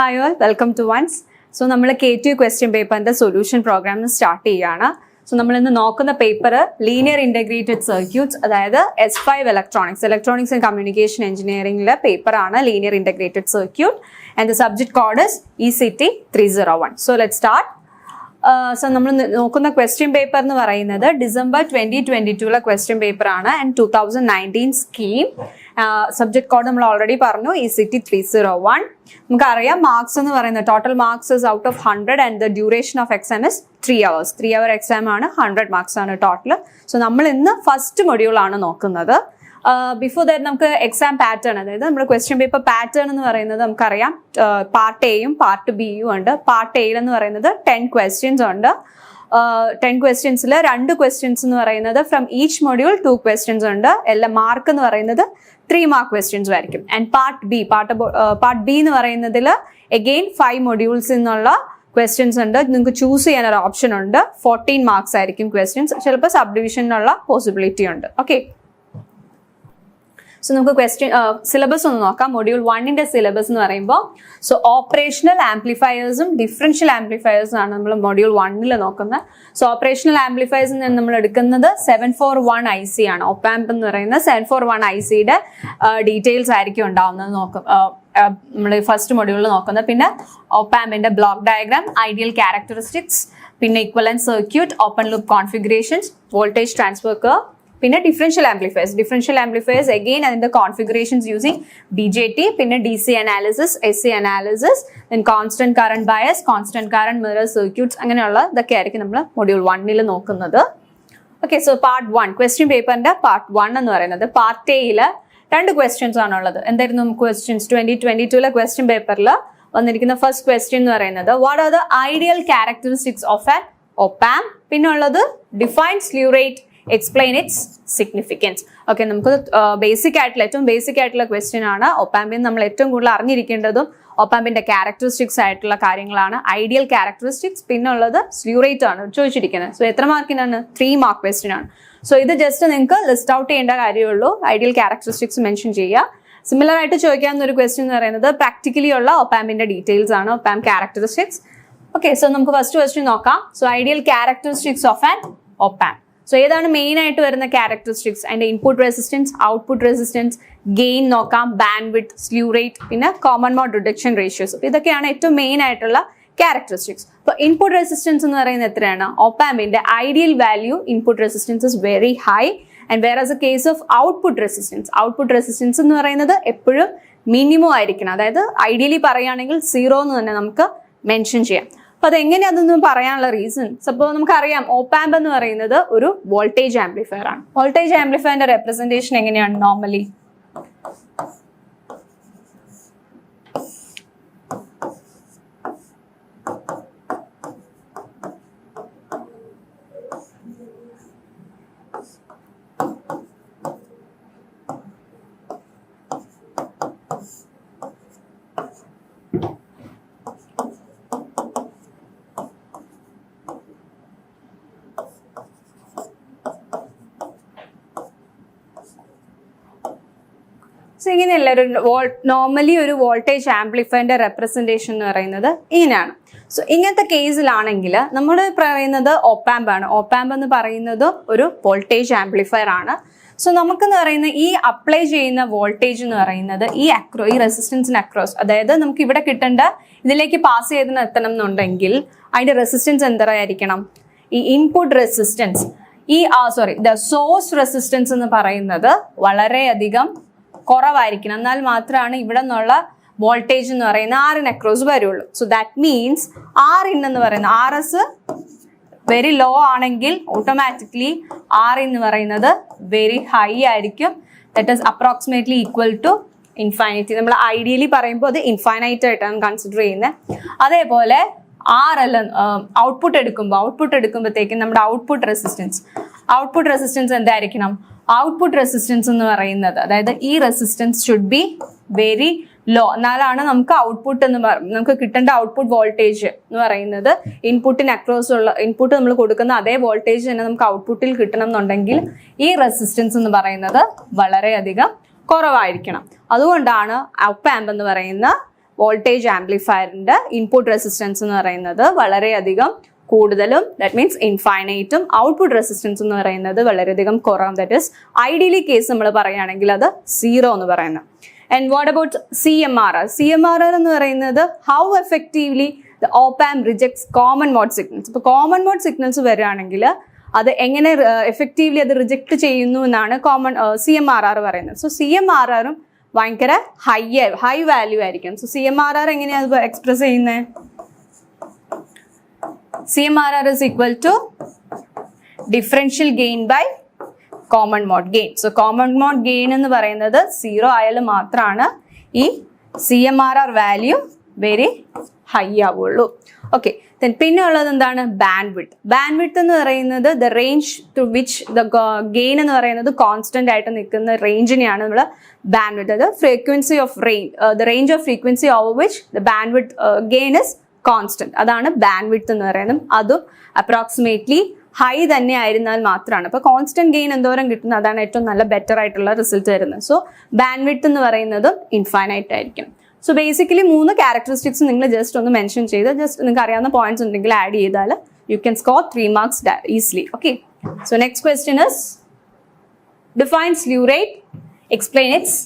Hi all, welcome to once. So നമ്മൾ K2 question paper solution program start ചെയ്യാണ്. So നമ്മൾ ഇന്ന് നോക്കുന്ന പേപ്പർ ലീനിയർ ഇന്റഗ്രേറ്റഡ് സർക്യൂട്ട്സ്, അതായത് S5 ഇലക്ട്രോണിക്സ് ആൻഡ് കമ്മ്യൂണിക്കേഷൻ എഞ്ചിനീയറിംഗിലെ പേപ്പർ ആണ് linear integrated circuit and the subject code is ECT 301. So let's start. So നമ്മൾ നോക്കുന്ന ക്വസ്റ്റ്യൻ പേപ്പർ എന്ന് പറയുന്നത് ഡിസംബർ 2022 ക്വസ്റ്റ്യൻ പേപ്പർ ആണ് ആൻഡ് 2019 സ്കീം. സബ്ജക്ട് കോഡ് നമ്മൾ already പറഞ്ഞു, ECT 301. നമുക്കറിയാം മാർക്സ് എന്ന് പറയുന്നത് total marks is out of 100 and the duration of exam is 3 hours. 3 hour exam ആണ്, 100 മാർക്സ് ആണ് ടോട്ടൽ. സോ നമ്മൾ ഇന്ന് ഫസ്റ്റ് മൊഡ്യൂൾ ആണ് നോക്കുന്നത്. ബിഫോർ ദാറ്റ് നമുക്ക് എക്സാം പാറ്റേൺ, അതായത് നമ്മുടെ ക്വസ്റ്റ്യൻ പേപ്പർ പാറ്റേൺ എന്ന് പറയുന്നത് നമുക്കറിയാം പാർട്ട് എയും പാർട്ട് ബിയും ഉണ്ട്. പാർട്ട് എയിൽ എന്ന് പറയുന്നത് 10 questions ഉണ്ട്. 10 questionsil 2 questions എന്ന് പറയുന്നത് ഫ്രം ഈച്ച് മൊഡ്യൂൾ 2 questions ഉണ്ട്. എല്ലാ മാർക്ക് എന്ന് പറയുന്നത് 3 mark questions ആയിരിക്കും. ആൻഡ് പാർട്ട് ബി എന്ന് പറയുന്നതിൽ അഗെയിൻ 5 modules എന്നുള്ള ക്വസ്റ്റ്യൻസ് ഉണ്ട്. നിങ്ങൾക്ക് ചൂസ് ചെയ്യാൻ ഒരു ഓപ്ഷൻ ഉണ്ട്. 14 marks ആയിരിക്കും ക്വസ്റ്റ്യൻസ്. ചിലപ്പോൾ സബ് ഡിവിഷനുള്ള പോസിബിലിറ്റി ഉണ്ട്. ഓക്കെ, സോ നമുക്ക് സിലബസ് ഒന്ന് നോക്കാം. മൊഡ്യൂൾ 1 സിലബസ് എന്ന് പറയുമ്പോൾ ഓപ്പറേഷണൽ ആംപ്ലിഫയേഴ്സും ഡിഫറൻഷ്യൽ ആംപ്ലിഫയേഴ്സും ആണ് നമ്മൾ മൊഡ്യൂൾ 1 നോക്കുന്നത്. ഓപ്പറേഷണൽ ആംപ്ലിഫയേഴ്സ് നമ്മൾ എടുക്കുന്നത് 741 IC ആണ്. ഒപ്പാമ്പ് എന്ന് പറയുന്ന 741 ICയുടെ ഡീറ്റെയിൽസ് ആയിരിക്കും ഉണ്ടാവുന്നത് നമ്മൾ ഫസ്റ്റ് മൊഡ്യൂളിൽ നോക്കുന്നത്. പിന്നെ ഒപ്പാമ്പിന്റെ ബ്ലോക്ക് ഡയഗ്രാം, ഐഡിയൽ ക്യാരക്ടറിസ്റ്റിക്സ്, പിന്നെ equivalent circuit, open loop configurations, voltage transfer curve, പിന്നെ ഡിഫറൻഷ്യൽ ആംപ്ലിഫയേഴ്സ് അഗെയിൻ അതിന്റെ കോൺഫിഗറേഷൻസ് യൂസിങ് BJT, പിന്നെ DC analysis, SC analysis, then constant current bias, constant current mirror circuits, അങ്ങനെയുള്ള ഇതൊക്കെ ആയിരിക്കും നമ്മൾ മൊഡ്യൂൾ 1 നോക്കുന്നത്. Okay, so part 1 question പേപ്പറിന്റെ part 1 എന്ന് പറയുന്നത് പാർട്ട് എയില് 2 questions ആണുള്ളത്. എന്തായിരുന്നു ക്വസ്റ്റ്യൻസ്? 2022 ക്വസ്റ്റ്യൻ പേപ്പറിൽ വന്നിരിക്കുന്ന ഫസ്റ്റ് ക്വസ്റ്റ്യൻ എന്ന് പറയുന്നത് what are the ideal characteristics of an op-amp, പിന്നെ ഉള്ളത് define slew rate, explain its significance. Okay, നമുക്ക് ഏറ്റവും ബേസിക് ആയിട്ടുള്ള ക്വസ്റ്റ്യൻ ആണ്. ഒപ്പാമ്പിന് നമ്മൾ ഏറ്റവും കൂടുതൽ അറിഞ്ഞിരിക്കേണ്ടതും ഒപ്പാമ്പിന്റെ ക്യാരക്ടറിസ്റ്റിക്സ് ആയിട്ടുള്ള കാര്യങ്ങളാണ്. ഐഡിയൽ ക്യാരക്ടറിസ്റ്റിക്സ്, പിന്നെ ഉള്ളത് സ്ലീവ് റേറ്റ് ആണ് ചോദിച്ചിരിക്കുന്നത്. സോ എത്ര മാർക്കിനാണ്? 3 mark ക്വസ്റ്റ്യൻ ആണ്. സോ ഇത് ജസ്റ്റ് നിങ്ങൾക്ക് ലിസ്റ്റ് ഔട്ട് ചെയ്യേണ്ട കാര്യമുള്ളൂ. ഐഡിയൽ ക്യാരക്ടറിസ്റ്റിക്സ് മെൻഷൻ ചെയ്യുക. സിമിലർ ആയിട്ട് ചോദിക്കാവുന്ന ഒരു ക്വസ്റ്റ്യൻ എന്ന് പറയുന്നത് പ്രാക്ടിക്കലി ഉള്ള ഒപ്പാമ്പിന്റെ ഡീറ്റെയിൽസ് ആണ്, ഒപ്പാമ്പ് ക്യാരക്ടറിസ്റ്റിക്സ്. ഓക്കെ, സോ നമുക്ക് ഫസ്റ്റ് ക്വസ്റ്റ്യൻ നോക്കാം. So ideal characteristics of an op-amp. So ഏതാണ് മെയിൻ ആയിട്ട് വരുന്ന ക്യാരക്ടറിസ്റ്റിക്സ്? അതിന്റെ input resistance, output resistance, gain നോക്കാം, ബാൻഡ് വിഡ്ത്ത്, സ്ലീവ് റേറ്റ്, പിന്നെ കോമൺ മോഡ് റിഡക്ഷൻ റേഷ്യോസ്. ഇതൊക്കെയാണ് ഏറ്റവും മെയിൻ ആയിട്ടുള്ള ക്യാരക്ടറിസ്റ്റിക്സ്. അപ്പോൾ ഇൻപുട്ട് റെസിസ്റ്റൻസ് എന്ന് പറയുന്നത് എത്രയാണ്? ഒപ്പാമ്പിന്റെ ideal value input resistance is very high and whereas a case of output resistance എന്ന് പറയുന്നത് എപ്പോഴും മിനിമം ആയിരിക്കണം. അതായത് ഐഡിയലി പറയുകയാണെങ്കിൽ 0 എന്ന് തന്നെ നമുക്ക് മെൻഷൻ ചെയ്യാം. അപ്പൊ അതെങ്ങനെയാണെന്ന് പറയാനുള്ള റീസൺസ്, അപ്പോൾ നമുക്കറിയാം ഓപ്പാമ്പ് എന്ന് പറയുന്നത് ഒരു വോൾട്ടേജ് ആംപ്ലിഫയർ ആണ്. വോൾട്ടേജ് ആംപ്ലിഫയറിന്റെ റെപ്രസെന്റേഷൻ എങ്ങനെയാണ് നോർമലി? ഇങ്ങനെയല്ല നോർമലി ഒരു വോൾട്ടേജ് ആംപ്ലിഫയറിന്റെ റെപ്രസെന്റേഷൻ എന്ന് പറയുന്നത് ഇങ്ങനെയാണ്. സോ ഇങ്ങനത്തെ കേസിലാണെങ്കിൽ നമ്മൾ പറയുന്നത് ഒപ്പാമ്പ് ആണ്. ഒപ്പാമ്പ് എന്ന് പറയുന്നത് ഒരു വോൾട്ടേജ് ആംപ്ലിഫയർ ആണ്. സോ നമുക്കെന്ന് പറയുന്ന ഈ അപ്ലൈ ചെയ്യുന്ന വോൾട്ടേജ് എന്ന് പറയുന്നത് ഈ റെസിസ്റ്റൻസിന് അക്രോസ്, അതായത് നമുക്ക് ഇവിടെ കിട്ടേണ്ട ഇതിലേക്ക് പാസ് ചെയ്ത് എത്തണം എന്നുണ്ടെങ്കിൽ അതിന്റെ റെസിസ്റ്റൻസ് എന്തായിരിക്കണം? ഈ input resistance, the source resistance എന്ന് പറയുന്നത് വളരെയധികം കുറവായിരിക്കണം. എന്നാൽ മാത്രമാണ് ഇവിടെ നിന്നുള്ള വോൾട്ടേജ് എന്ന് പറയുന്ന ആറിന് അക്രോസ് വരുള്ളൂ. സോ ദാറ്റ് മീൻസ് Rin എന്ന് പറയുന്നത് RS വെരി ലോ ആണെങ്കിൽ ഓട്ടോമാറ്റിക്കലി R എന്ന് പറയുന്നത് വെരി ഹൈ ആയിരിക്കും. That is approximately equal to infinity. നമ്മൾ ഐഡിയലി പറയുമ്പോൾ അത് ഇൻഫൈനൈറ്റ് ആയിട്ടാണ് കൺസിഡർ ചെയ്യുന്നത്. അതേപോലെ RL ഔട്ട്പുട്ട് എടുക്കുമ്പോഴത്തേക്കും നമ്മുടെ ഔട്ട്പുട്ട് റെസിസ്റ്റൻസ് എന്തായിരിക്കണം? ഔട്ട്പുട്ട് റെസിസ്റ്റൻസ് എന്ന് പറയുന്നത്, അതായത് ഈ resistance should be very low, എന്നാലാണ് നമുക്ക് നമുക്ക് കിട്ടേണ്ട ഔട്ട്പുട്ട് വോൾട്ടേജ് എന്ന് പറയുന്നത് ഇൻപുട്ടിന് അക്രോസ് ഉള്ള ഇൻപുട്ട് നമ്മൾ കൊടുക്കുന്ന അതേ വോൾട്ടേജ് തന്നെ നമുക്ക് ഔട്ട്പുട്ടിൽ കിട്ടണം എന്നുണ്ടെങ്കിൽ ഈ റെസിസ്റ്റൻസ് എന്ന് പറയുന്നത് വളരെയധികം കുറവായിരിക്കണം. അതുകൊണ്ടാണ് ഒപ്പ് ആമ്പ് എന്ന് പറയുന്ന വോൾട്ടേജ് ആംപ്ലിഫയറിന്റെ ഇൻപുട്ട് റെസിസ്റ്റൻസ് എന്ന് പറയുന്നത് വളരെയധികം കൂടുതലും, ദാറ്റ് മീൻസ് ഇൻഫൈനൈറ്റും, ഔട്ട്പുട്ട് റെസിസ്റ്റൻസ് എന്ന് പറയുന്നത് വളരെയധികം കുറവും, ദാറ്റ് ഈസ് ഐഡിയലി കേസ് നമ്മൾ പറയുകയാണെങ്കിൽ അത് 0 എന്ന് പറയുന്നത്. And what about CMRR? CMRR എന്ന് പറയുന്നത് how effectively the op-amp rejects common mode signals. ഇപ്പോൾ കോമൺ മോഡ് സിഗ്നൽസ് വരികയാണെങ്കിൽ അത് എങ്ങനെ എഫക്റ്റീവ്ലി അത് റിജക്ട് ചെയ്യുന്നു എന്നാണ് CMRR പറയുന്നത്. സോ CMRRും ഭയങ്കര ഹൈ വാല്യൂ ആയിരിക്കും. സോ CMRR എങ്ങനെയാണ് എക്സ്പ്രസ് ചെയ്യുന്നത്? CMRR is equal to differential gain by common mode gain. So common mode gain എന്ന് പറയുന്നത് 0 ആയാലും മാത്രമാണ് ഈ CMRR വാല്യൂ വെരി ഹൈ ആവുള്ളൂ. ഓക്കെ, പിന്നെ ഉള്ളത് എന്താണ്? ബാൻഡ്വിഡ്ത്ത്. ബാൻഡ്വിഡ്ത്ത് എന്ന് പറയുന്നത് the range through which the gain എന്ന് പറയുന്നത് കോൺസ്റ്റന്റ് ആയിട്ട് നിൽക്കുന്ന റേഞ്ചിനെയാണ് നമ്മൾ ബാൻഡ്വിഡ്ത്ത്. അത് frequency of the range of frequency over which the bandwidth gain is constant. അതാണ് ബാൻഡ്വിഡ്ത്ത് എന്ന് പറയുന്നത്. അതും അപ്രോക്സിമേറ്റ്ലി ഹൈ തന്നെ ആയിരുന്നാൽ മാത്രമാണ്. അപ്പോൾ കോൺസ്റ്റന്റ് ഗെയിൻ എന്തോരം കിട്ടുന്നത് അതാണ് ഏറ്റവും നല്ല ബെറ്റർ ആയിട്ടുള്ള റിസൾട്ട് വരുന്നത്. സോ ബാൻഡ്വിഡ്ത്ത് എന്ന് പറയുന്നതും ഇൻഫൈനൈറ്റ് ആയിരിക്കും. സോ ബേസിക്കലി 3 ക്യാരക്ടറിസ്റ്റിക്സ് നിങ്ങൾ ജസ്റ്റ് ഒന്ന് മെൻഷൻ ചെയ്ത് ജസ്റ്റ് നിങ്ങൾക്ക് അറിയാവുന്ന പോയിന്റ്സ് ഉണ്ടെങ്കിൽ ആഡ് ചെയ്താൽ you can score 3 marks easily. Okay, so next question is define slew rate, explain its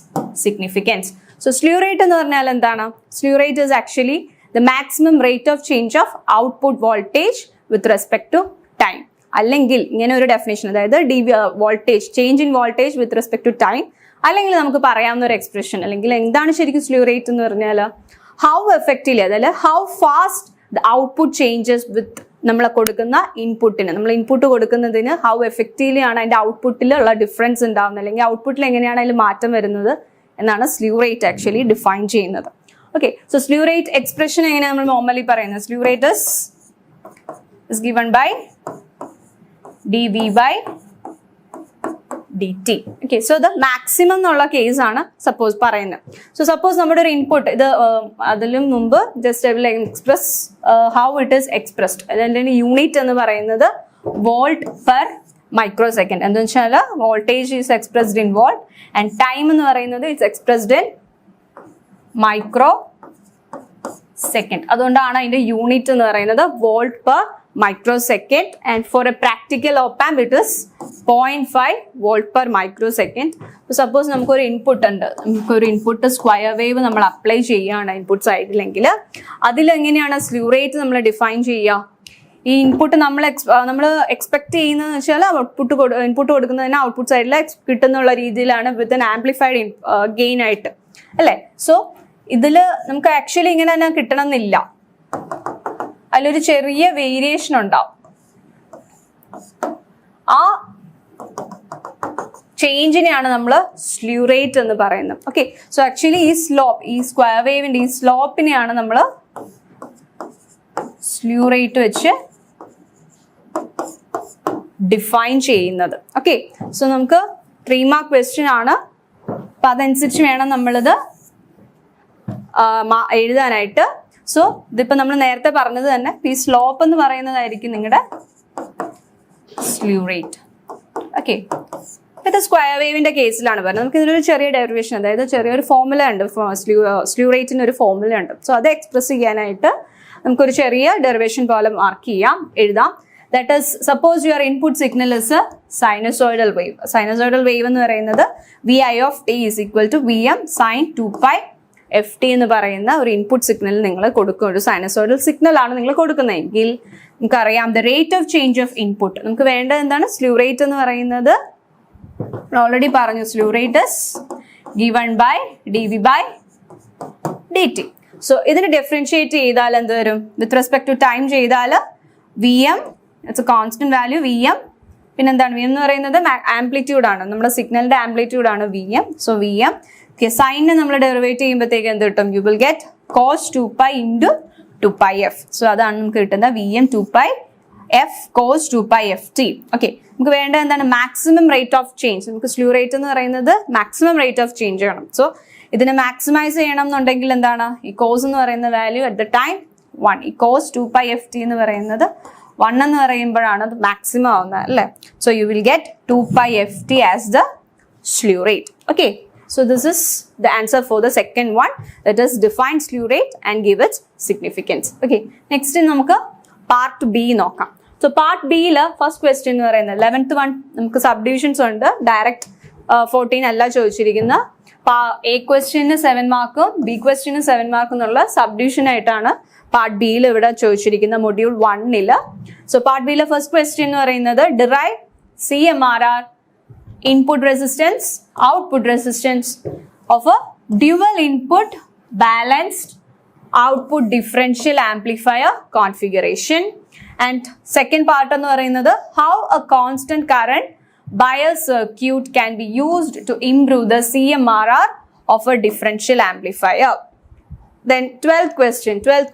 significance. So slew rate എന്ന് പറഞ്ഞാൽ എന്താണ്? Slew rate is actually the maximum rate of change of output voltage with respect to time. അല്ലെങ്കിൽ ഇങ്ങനെ ഒരു definition, അതായത് voltage change in voltage with respect to time, അല്ലെങ്കിൽ നമുക്ക് പറയാവുന്ന ഒരു എക്സ്പ്രഷൻ, അല്ലെങ്കിൽ എന്താണ് ശരിക്കും സ്ലീവ് റേറ്റ് എന്ന് പറഞ്ഞാൽ ഹൗ എഫക്റ്റീവ്ലി, അതായത് how fast the output changes with നമ്മൾ കൊടുക്കുന്ന ഇൻപുട്ടിന്. നമ്മൾ ഇൻപുട്ട് കൊടുക്കുന്നതിന് ഹൗ എഫക്റ്റീവ്ലി ആണ് അതിൻ്റെ ഔട്ട്പുട്ടിലുള്ള ഡിഫറൻസ് ഉണ്ടാകുന്നത്, അല്ലെങ്കിൽ ഔട്ട്പുട്ടിൽ എങ്ങനെയാണ് അതിൽ മാറ്റം വരുന്നത് എന്നാണ് സ്ലീവ് റേറ്റ് ആക്ച്വലി ഡിഫൈൻ ചെയ്യുന്നത്. Okay, so slew rate expression എങ്ങനെയാണ് നമ്മൾ നോർമലി പറയുന്നത്? Slew rate is given by dV by dt. Okay, so the maximum എന്നുള്ള കേസ് ആണ് സപ്പോസ് പറയുന്നത്. സോ സപ്പോസ് നമ്മുടെ ഒരു ഇൻപുട്ട് ഇത് അതിലും മുമ്പ് just I will express how it is expressed. അതിൻ്റെ യൂണിറ്റ് എന്ന് പറയുന്നത് വോൾട്ട് പെർ മൈക്രോ സെക്കൻഡ്. എന്താ വെച്ചാൽ voltage is expressed in volt and time എന്ന് പറയുന്നത് it's expressed in micro second. അതുകൊണ്ടാണ് അതിന്റെ യൂണിറ്റ് എന്ന് പറയുന്നത് volt per micro second. And for a practical op amp it is 0.5 volt per micro second. Suppose നമുക്കൊരു input ഉണ്ട്, നമുക്കൊരു ഇൻപുട്ട് സ്ക്വയർ വേവ് നമ്മൾ അപ്ലൈ ചെയ്യുകയാണ് ഇൻപുട്ട് സൈഡിലെങ്കിൽ അതിലെങ്ങനെയാണ് സ്ലീവ് റേറ്റ് നമ്മൾ ഡിഫൈൻ ചെയ്യുക? ഈ ഇൻപുട്ട് നമ്മൾ എക്സ്പെക്ട് ചെയ്യുന്നതെന്ന് വെച്ചാൽ ഇൻപുട്ട് കൊടുക്കുന്നതിന് ഔട്ട്പുട്ട് സൈഡിൽ കിട്ടുന്നുള്ള രീതിയിലാണ് വിത്ത് ആൻ ആംപ്ലിഫൈഡ് ഗെയിൻ ആയിട്ട്, അല്ലേ? സോ ഇതില് നമുക്ക് ആക്ച്വലി ഇങ്ങനെ തന്നെ കിട്ടണം എന്നില്ല, അതിലൊരു ചെറിയ വേരിയേഷൻ ഉണ്ടാവും. ആ ചേഞ്ചിനെയാണ് നമ്മൾ സ്ലീവ് റേറ്റ് എന്ന് പറയുന്നത്. ഓക്കെ, സോ ആക്ച്വലി ഈ സ്ക്വയർ വേവിന്റെ ഈ സ്ലോപ്പിനെയാണ് നമ്മൾ സ്ലീവ് റേറ്റ് വെച്ച് ഡിഫൈൻ ചെയ്യുന്നത്. ഓക്കെ, സോ നമുക്ക് 3 mark ക്വസ്റ്റ്യൻ ആണ്. അപ്പൊ അതനുസരിച്ച് വേണം നമ്മളിത് എഴുതാനായിട്ട്. സോ ഇതിപ്പോ നമ്മൾ നേരത്തെ പറഞ്ഞത് തന്നെ ഈ സ്ലോപ്പ് എന്ന് പറയുന്നതായിരിക്കും നിങ്ങളുടെ സ്ലീവ് റേറ്റ്. ഓക്കെ, ഇത് സ്ക്വയർ വേവിന്റെ കേസിലാണ് പറയുന്നത്. നമുക്ക് ഇതിനൊരു ചെറിയ ഡെറിവേഷൻ, അതായത് ചെറിയൊരു ഫോർമുല ഉണ്ട്, സ്ലീവ് റേറ്റിന് ഒരു ഫോർമുല ഉണ്ട്. സോ അത് എക്സ്പ്രസ് ചെയ്യാനായിട്ട് നമുക്കൊരു ചെറിയ ഡെറിവേഷൻ പോലെ മാർക്ക് ചെയ്യാം, എഴുതാം. That is, suppose your input signal is a sinusoidal wave. Sinusoidal wave എന്ന് പറയുന്നത് Vi of t is equal to Vm sin 2pi ft എന്ന് പറയുന്ന ഒരു ഇൻപുട്ട് സിഗ്നൽ നിങ്ങൾ കൊടുക്കും. ഒരു സൈനസോയിഡൽ സിഗ്നൽ ആണ് നിങ്ങൾ കൊടുക്കുന്നതെങ്കിൽ നമുക്കറിയാം the rate of change of input. നമുക്ക് വേണ്ടത് എന്താണ്? സ്ലീവ് റേറ്റ് എന്ന് പറയുന്നത് ഓൾറെഡി പറഞ്ഞു, slew rate is given by dV by dt. So ഇതിന് ഡിഫറൻഷിയേറ്റ് ചെയ്താൽ എന്ത് വരും? വിത്ത് റെസ്പെക്ട് ടു ടൈം ചെയ്താൽ Vm, it's A constant value Vm. പിന്നെന്താണ് Vm എന്ന് പറയുന്നത്? ആംപ്ലിറ്റ്യൂഡ് ആണ്, നമ്മുടെ സിഗ്നലിന്റെ ആംപ്ലിറ്റ്യൂഡ് ആണ് Vm. സോ Vm സൈനിനെ നമ്മൾ ഡെറിവേറ്റ് ചെയ്യുമ്പോഴത്തേക്ക് എന്ത് കിട്ടും? U will get cos 2pi into 2pi f. So അതാണ് നമുക്ക് കിട്ടുന്നത് Vm 2pi f cos 2pi ft. Okay, നമുക്ക് വേണ്ട എന്താണ്? Maximum rate of change. നമുക്ക് സ്ലീവ് റേറ്റ് എന്ന് പറയുന്നത് മാക്സിമം റേറ്റ് ഓഫ് ചേഞ്ച് വേണം. സോ ഇതിനെ മാക്സിമൈസ് ചെയ്യണം എന്നുണ്ടെങ്കിൽ എന്താണ്? ഈ കോസ് എന്ന് പറയുന്ന വാല്യൂ അറ്റ് ദ ടൈം 1. ഈ cos 2pi ft എന്ന് പറയുന്നത് 1 എന്ന് പറയുമ്പോഴാണ് അത് മാക്സിമം ആവുന്നത്, അല്ലേ? So you will get 2pi ft as the slew rate. Okay, So this is the answer for the second one, that is define slew rate and give its significance. Okay, next നമുക്ക് part B നോക്കാം. So part B യില് first question എന്ന് പറയുന്നത് 11th one നമുക്ക് സബ്ഡിവിഷൻസ് ഉണ്ട്, direct 14 അല്ല ചോദിച്ചിരിക്കുന്ന. A question 7 മാർക്കും ബി ക്വസ്റ്റ്യന് 7 മാർക്കും എന്നുള്ള സബ്ഡിവിഷൻ ആയിട്ടാണ് പാർട്ട് ബിയിൽ ഇവിടെ ചോദിച്ചിരിക്കുന്ന മൊഡ്യൂൾ 1 സോ പാർട്ട് ബിയിലെ ഫസ്റ്റ് ക്വസ്റ്റ്യൻ എന്ന് പറയുന്നത് derive CMRR input resistance, output resistance of a dual input balanced output differential amplifier configuration. And second part എന്ന് പറയുന്നത് how a constant current bias circuit can be used to improve the CMRR of a differential amplifier. Then 12th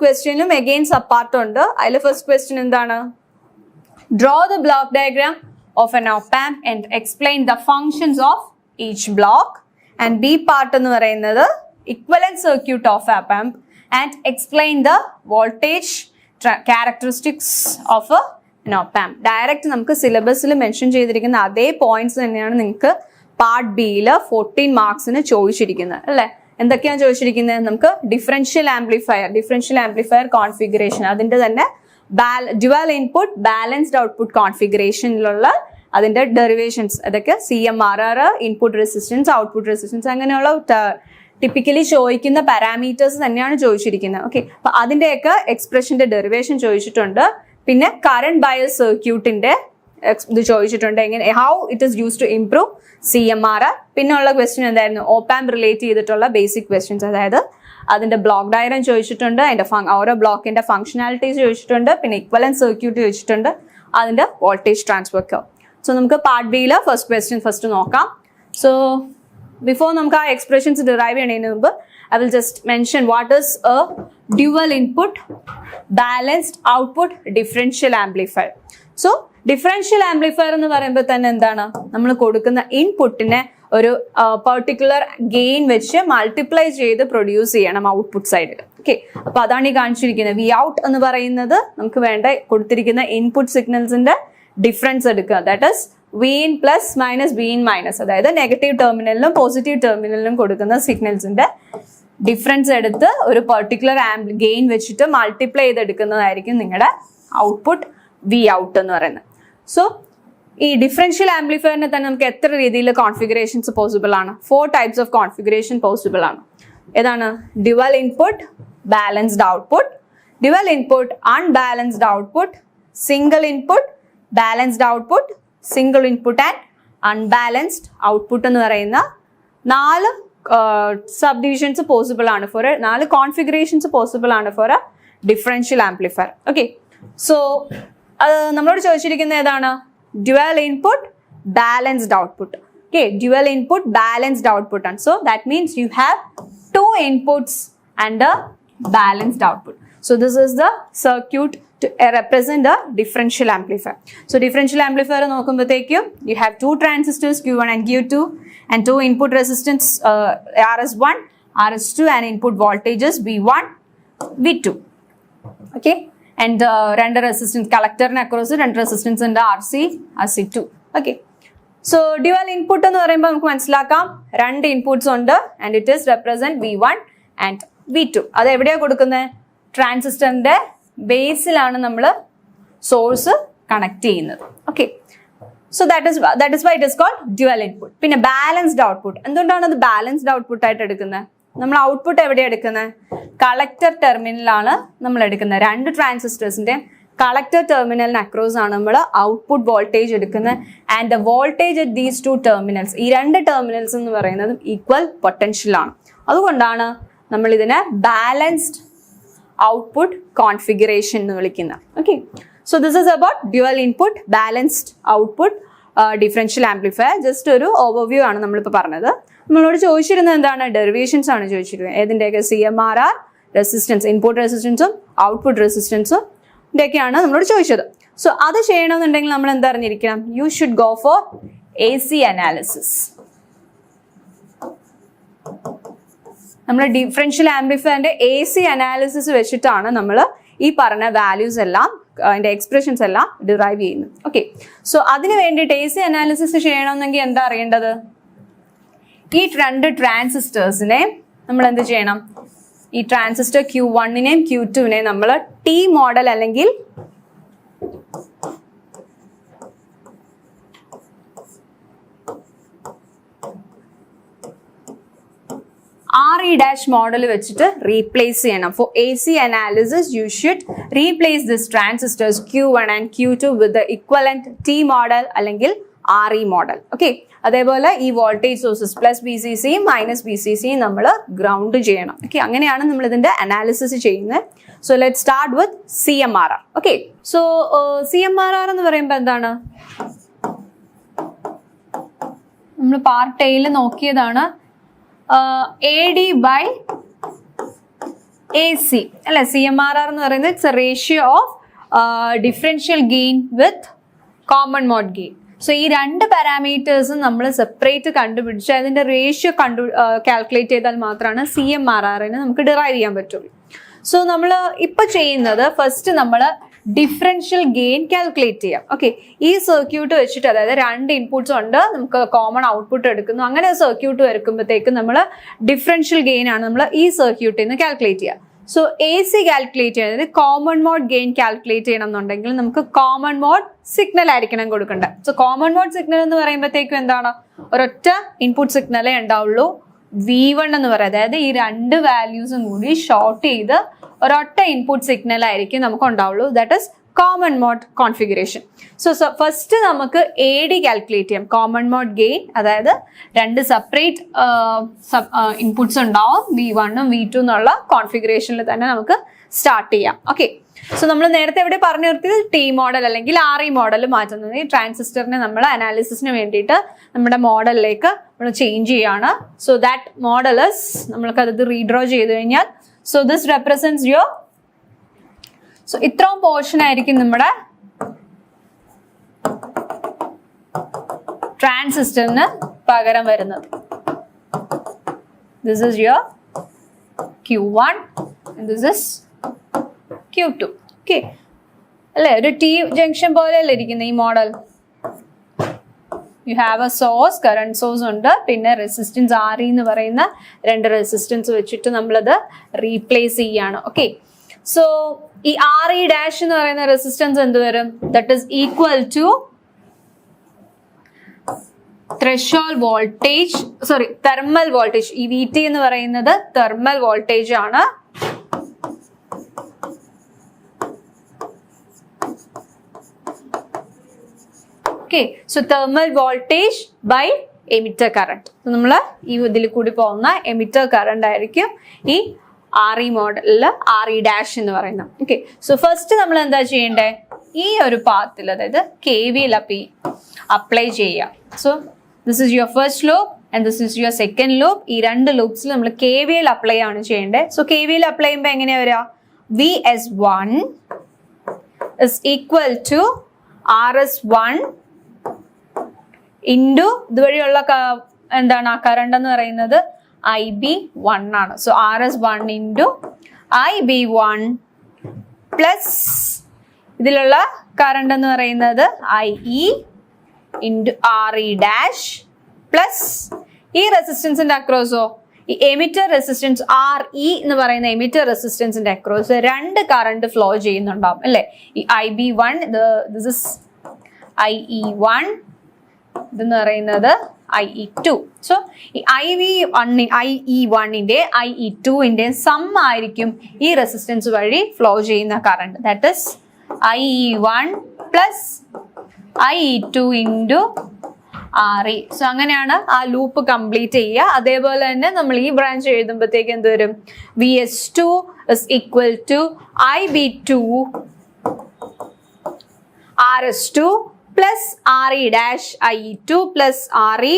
question again sub part ഉണ്ട്. അതിലെ first question എന്താണ്? Draw the block diagram of an op-amp and explain the functions of each block. And B part എന്ന് പറയുന്നത് equivalent circuit of op-amp and explain the voltage characteristics of an op-amp. Direct നമുക്ക് സിലബസിൽ mention ചെയ്തിരിക്കുന്ന അതേ points തന്നെയാണ് നിങ്ങൾക്ക് part ബിയിൽ 14 മാർക്സിന് ചോദിച്ചിരിക്കുന്നത് അല്ലേ? എന്തൊക്കെയാണ് ചോദിച്ചിരിക്കുന്നത്? നമുക്ക് ഡിഫറൻഷ്യൽ ആംപ്ലിഫയർ കോൺഫിഗറേഷൻ, അതിന്റെ തന്നെ ഡ്യുവൽ ഇൻപുട്ട് ബാലൻസ്ഡ് ഔട്ട്പുട്ട് കോൺഫിഗറേഷനിലുള്ള അതിന്റെ ഡെറിവേഷൻസ്, അതൊക്കെ CMRR, input resistance, output resistance, അങ്ങനെയുള്ള ടിപ്പിക്കലി ചോദിക്കുന്ന പാരാമീറ്റേഴ്സ് തന്നെയാണ് ചോദിച്ചിരിക്കുന്നത്. ഓക്കെ, അപ്പൊ അതിന്റെയൊക്കെ എക്സ്പ്രഷന്റെ ഡെറിവേഷൻ ചോദിച്ചിട്ടുണ്ട്. പിന്നെ കറന്റ് ബയസ് സർക്യൂട്ടിന്റെ ഇത് ചോദിച്ചിട്ടുണ്ട്, എങ്ങനെ how it is use to improve CMRR. പിന്നെ ഉള്ള ക്വസ്റ്റ്യൻ എന്തായിരുന്നു? ഓപ്പാമ്പ് റിലേറ്റ് ചെയ്തിട്ടുള്ള ബേസിക് ക്വസ്റ്റ്യൻസ്, അതായത് അതിന്റെ ബ്ലോക്ക് ഡയഗ്രം ചോദിച്ചിട്ടുണ്ട്, അതിന്റെ ഓരോ ബ്ലോക്കിന്റെ ഫംഗ്ഷനാലിറ്റീസ് ചോദിച്ചിട്ടുണ്ട്, പിന്നെ ഇക്വലന്റ് സർക്യൂട്ട് ചോദിച്ചിട്ടുണ്ട്, അതിന്റെ വോൾട്ടേജ് ട്രാൻസ്ഫർ കർവ്. സോ നമുക്ക് പാർട്ട് ബിയിലെ ഫസ്റ്റ് ക്വസ്റ്റ്യൻ ഫസ്റ്റ് നോക്കാം. സോ ബിഫോർ നമുക്ക് ആ എക്സ്പ്രഷൻസ് ഡിറൈവ് ചെയ്യുന്നതിന് മുമ്പ് I will just mention what is a dual input balanced output differential amplifier. So differential amplifier എന്ന് പറയുമ്പോൾ തന്നെ എന്താണ്? നമ്മൾ കൊടുക്കുന്ന ഇൻപുട്ടിനെ ഒരു പെർട്ടിക്കുലർ ഗെയിൻ വെച്ച് മൾട്ടിപ്ലൈ ചെയ്ത് പ്രൊഡ്യൂസ് ചെയ്യണം ഔട്ട്പുട്ട് സൈഡിൽ. ഓക്കെ, അപ്പൊ അതാണ് ഈ കാണിച്ചിരിക്കുന്നത്. വി ഔട്ട് എന്ന് പറയുന്നത് നമുക്ക് വേണ്ട കൊടുത്തിരിക്കുന്ന ഇൻപുട്ട് സിഗ്നൽസിന്റെ ഡിഫറൻസ് എടുക്കുക, that is V in plus minus V in minus, അതായത് നെഗറ്റീവ് ടെർമിനലിലും പോസിറ്റീവ് ടെർമിനലിലും കൊടുക്കുന്ന സിഗ്നൽസിന്റെ ഡിഫറൻസ് എടുത്ത് ഒരു പെർട്ടിക്കുലർ ഗെയിൻ വെച്ചിട്ട് മൾട്ടിപ്ലൈ ചെയ്തെടുക്കുന്നതായിരിക്കും നിങ്ങളുടെ ഔട്ട്പുട്ട് വി ഔട്ട് എന്ന് പറയുന്നത്. സോ ഈ ഡിഫറൻഷ്യൽ ആംപ്ലിഫയറിനെ തന്നെ നമുക്ക് എത്ര രീതിയിൽ കോൺഫിഗറേഷൻസ് പോസിബിൾ ആണ്? 4 ടൈപ്സ് ഓഫ് കോൺഫിഗറേഷൻ പോസിബിൾ ആണ്. ഏതാണ്? Dual input balanced output, dual input unbalanced output, single input balanced output, single input and unbalanced output എന്ന് പറയുന്ന 4 സബ് ഡിവിഷൻസ് പോസിബിൾ ആണ്, 4 കോൺഫിഗറേഷൻസ് പോസിബിൾ ആണ് for a differential amplifier. Okay, so നമ്മളോട് ചോദിച്ചിരിക്കുന്നത് ഏതാണ്? Dual input balanced output. Okay, dual input balanced output ആണ്. So that means you have 2 inputs and a balanced output. So this is the circuit to represent the differential amplifier. So differential amplifier നോക്കുമ്പോഴത്തേക്കും you have 2 transistors Q1 and Q2 and 2 input resistance RS1, RS2 and input voltages V1, V2. Okay, and രണ്ട് resistance കളക്ടറിന് across 2 resistance ഉണ്ട്, RC, RC2. Okay, so dual input എന്ന് പറയുമ്പോൾ നമുക്ക് മനസ്സിലാക്കാം 2 inputs ഉണ്ട് and it is represent V1 and V2. അത് എവിടെയാണ് കൊടുക്കുന്നത്? ട്രാൻസിസ്റ്ററിന്റെ ബേസിലാണ് നമ്മൾ സോഴ്സ് കണക്ട് ചെയ്യുന്നത്. Okay, so that is why it is called dual input. പിന്നെ ബാലൻസ്ഡ് ഔട്ട്പുട്ട്. എന്തുകൊണ്ടാണ് അത് ബാലൻസ്ഡ് ഔട്ട്പുട്ട് ആയിട്ട് എടുക്കുന്നത്? നമ്മൾ ഔട്ട്പുട്ട് എവിടെയാണ് എടുക്കുന്നത്? കളക്ടർ ടെർമിനലാണ് നമ്മൾ എടുക്കുന്നത്. 2 ട്രാൻസിസ്റ്റേഴ്സിന്റെ കളക്ടർ ടെർമിനലിന് അക്രോസ് ആണ് നമ്മൾ ഔട്ട്പുട്ട് വോൾട്ടേജ് എടുക്കുന്നത്. And the voltage at these 2 terminals, ഈ 2 ടെർമിനൽസ് എന്ന് പറയുന്നത് ഈക്വൽ പൊട്ടൻഷ്യൽ ആണ്. അതുകൊണ്ടാണ് നമ്മൾ ഇതിനെ ബാലൻസ്ഡ് ഔട്ട്പുട്ട് കോൺഫിഗറേഷൻ എന്ന് വിളിക്കുന്നത്. Okay, so this is about dual input balanced output differential amplifier. Just ഒരു ഓവർവ്യൂ ആണ് നമ്മളിപ്പോൾ പറഞ്ഞത്. നമ്മളോട് ചോദിച്ചിരുന്നത് എന്താണ്? ഡെറിവേഷൻസ് ആണ് ചോദിച്ചിരുന്നത്. ഏതിൻ്റെയൊക്കെ? CMRR, റെസിസ്റ്റൻസ്, ഇൻപുട്ട് റെസിസ്റ്റൻസും ഔട്ട്പുട്ട് റെസിസ്റ്റൻസും ഇതൊക്കെയാണ് നമ്മളോട് ചോദിച്ചത്. സോ അത് ചെയ്യണമെന്നുണ്ടെങ്കിൽ നമ്മൾ എന്താ അറിഞ്ഞിരിക്കണം? U should go four AC analysis. നമ്മൾ ഡിഫറൻഷ്യൽ ആംപ്ലിഫയറിന്റെ AC അനാലിസിസ് വെച്ചിട്ടാണ് നമ്മൾ ഈ പറഞ്ഞ വാല്യൂസ് എല്ലാം, അതിന്റെ എക്സ്പ്രഷൻസ് എല്ലാം ഡിറൈവ് ചെയ്യുന്നത്. ഓക്കെ, സോ അതിന് വേണ്ടിയിട്ട് AC അനാലിസിസ് ചെയ്യണമെന്നെങ്കിൽ എന്താ അറിയേണ്ടത്? ഈ രണ്ട് ട്രാൻസിസ്റ്റേഴ്സിനെ നമ്മൾ എന്ത് ചെയ്യണം? ഈ ട്രാൻസിസ്റ്റർ Q1നെയും Q2നെയും നമ്മൾ T മോഡൽ അല്ലെങ്കിൽ RE' മോഡൽ വെച്ചിട്ട് റീപ്ലേസ് ചെയ്യണം. For AC analysis you should replace this transistors Q1 and Q2 with the equivalent T model അല്ലെങ്കിൽ RE മോഡൽ. ഓക്കെ, അതേപോലെ ഈ വോൾട്ടേജ് സോഴ്സസ് പ്ലസ് BCCയും മൈനസ് BCCയും നമ്മൾ ഗ്രൗണ്ട് ചെയ്യണം. ഓക്കെ, അങ്ങനെയാണ് നമ്മൾ ഇതിന്റെ അനാലിസിസ് ചെയ്യുന്നത്. So let start with CMRR. Okay, so CMRR എന്ന് പറയുമ്പോൾ എന്താണ്? നമ്മൾ പാർട്ട് എയിൽ നോക്കിയതാണ്. AD by AC അല്ലെ? CMRR എന്ന് പറയുന്നത് it's a ratio of differential gain with common mode gain. So ഈ രണ്ട് പാരാമീറ്റേഴ്സും നമ്മൾ സെപ്പറേറ്റ് കണ്ടുപിടിച്ച് അതിന്റെ റേഷ്യോ കാൽക്കുലേറ്റ് ചെയ്താൽ മാത്രമാണ് CMRRനെ നമുക്ക് ഡിറൈവ് ചെയ്യാൻ പറ്റുള്ളൂ. സോ നമ്മൾ ഇപ്പൊ ചെയ്യുന്നത് ഫസ്റ്റ് നമ്മൾ ഡിഫറൻഷ്യൽ ഗെയിൻ കാൽക്കുലേറ്റ് ചെയ്യാം. ഓക്കെ, ഈ സർക്യൂട്ട് വെച്ചിട്ട്, അതായത് രണ്ട് ഇൻപുട്സ് ഉണ്ട്, നമുക്ക് കോമൺ ഔട്ട്പുട്ട് എടുക്കുന്നു, അങ്ങനെ സർക്യൂട്ട് വരുമ്പോഴത്തേക്ക് നമ്മൾ ഡിഫറൻഷ്യൽ ഗെയിൻ ആണ് നമ്മൾ ഈ സർക്യൂട്ടിൽ നിന്ന് കാൽക്കുലേറ്റ് ചെയ്യുക. സോ AC കാൽക്കുലേറ്റ് ചെയ്യുന്നത് കോമൺ മോഡ് ഗെയിൻ കാൽക്കുലേറ്റ് ചെയ്യണം എന്നുണ്ടെങ്കിൽ നമുക്ക് കോമൺ മോഡ് സിഗ്നൽ ആയിരിക്കണം കൊടുക്കേണ്ടത്. സോ കോമൺ മോഡ് സിഗ്നൽ എന്ന് പറയുമ്പോഴത്തേക്കും എന്താണ്? ഒരൊറ്റ ഇൻപുട്ട് സിഗ്നലേ ഉണ്ടാവുള്ളൂ. V1 എന്ന് പറയുന്നത്, അതായത് ഈ രണ്ട് വാല്യൂസും കൂടി ഷോർട്ട് ചെയ്ത് ഒരൊറ്റ ഇൻപുട്ട് സിഗ്നൽ ആയിരിക്കും നമുക്ക് ഉണ്ടാവുള്ളൂ. That is common mode configuration. So first നമുക്ക് AD കാൽക്കുലേറ്റ് ചെയ്യാം, കോമൺ മോഡ് ഗെയിൻ. അതായത് രണ്ട് സെപ്പറേറ്റ് ഇൻപുട്സ് ഉണ്ടാവും, V1ഉം V2 എന്നുള്ള കോൺഫിഗറേഷനിൽ തന്നെ നമുക്ക് സ്റ്റാർട്ട് ചെയ്യാം. ഓക്കെ, സോ നമ്മൾ നേരത്തെ എവിടെ പറഞ്ഞു നിർത്തിയത്? T മോഡൽ അല്ലെങ്കിൽ RE മോഡൽ മാറ്റുന്നത്. ഈ ട്രാൻസിസ്റ്ററിനെ നമ്മൾ അനാലിസിസിന് വേണ്ടിയിട്ട് നമ്മുടെ മോഡലിലേക്ക് നമ്മൾ ചേഞ്ച് ചെയ്യാണ്. സോ ദാറ്റ് മോഡൽ ഇസ്, നമ്മൾക്കത് റീഡ്രോ ചെയ്ത് കഴിഞ്ഞാൽ, so this represents your, so ഇത്രയും പോർഷൻ ആയിരിക്കും നമ്മുടെ ട്രാൻസിസ്റ്ററിന് പകരം വരുന്നത്. This is your Q1 and this is Q2. Okay അല്ലെ? ഒരു T ജംഗ്ഷൻ പോലെയല്ലേ ഇരിക്കുന്നത് ഈ model. You have A source, current source ഉണ്ട്, പിന്നെ റെസിസ്റ്റൻസ് RE എന്ന് പറയുന്ന രണ്ട് റെസിസ്റ്റൻസ് വെച്ചിട്ട് നമ്മളത് റീപ്ലേസ് ചെയ്യാണ്. ഓക്കെ, സോ ഈ RE' എന്ന് പറയുന്ന റെസിസ്റ്റൻസ് എന്ത് വരും? That is equal to threshold voltage, sorry thermal voltage. ഈ VT എന്ന് പറയുന്നത് തെർമൽ വോൾട്ടേജ് ആണ്. Okay, so thermal voltage by emitter current. നമ്മൾ ഈ ഇതിൽ കൂടി പോകുന്ന എമിറ്റർ കറണ്ട് ആയിരിക്കും ഈ RE മോഡലില് RE' എന്ന് പറയുന്നത്. ഓക്കെ, സോ ഫസ്റ്റ് നമ്മൾ എന്താ ചെയ്യേണ്ടത്? ഈ ഒരു പാത്തിൽ, അതായത് KVL അപ്ലൈ ചെയ്യുക. So this is your first loop and this is your second loop. ഈ രണ്ട് ലൂപ്സിൽ നമ്മൾ KVL അപ്ലൈ ആണ് ചെയ്യേണ്ടത്. സോ KVL അപ്ലൈ ചെയ്യുമ്പോൾ എങ്ങനെയാ വരിക? VS1 is equal to RS1 into ഇതുവഴിയുള്ള എന്താണ് ആ കറണ്ട് എന്ന് പറയുന്നത് IB1 ആണ്. So RS1 into IB1 plus ഇതിലുള്ള കറണ്ട് എന്ന് പറയുന്നത് IE ഇൻറ്റു RE' പ്ലസ് ഈ റെസിസ്റ്റൻസിന്റെ അക്രോസോ ഈ എമിറ്റർ റെസിസ്റ്റൻസ് RE എന്ന് പറയുന്ന എമിറ്റർ റെസിസ്റ്റൻസിന്റെ അക്രോസ് രണ്ട് കറണ്ട് ഫ്ലോ ചെയ്യുന്നുണ്ടാവും അല്ലെ? ഈ IB1, ദിസ് ഇസ് IE1, ഇതെന്ന് പറയുന്നത് IE2. സോ ഈ IE1ന്റെ IE2ന്റെ സം ആയിരിക്കും ഈ റെസിസ്റ്റൻസ് വഴി ഫ്ലോ ചെയ്യുന്ന current. That is IE1 plus IE2 into RE. So അങ്ങനെയാണ് ആ ലൂപ്പ് കംപ്ലീറ്റ് ചെയ്യുക. അതേപോലെ തന്നെ നമ്മൾ ഈ ബ്രാഞ്ച് എഴുതുമ്പോഴത്തേക്ക് എന്ത് വരും? VS2 is equal to IB2 RS2 plus RE' IE2 plus RE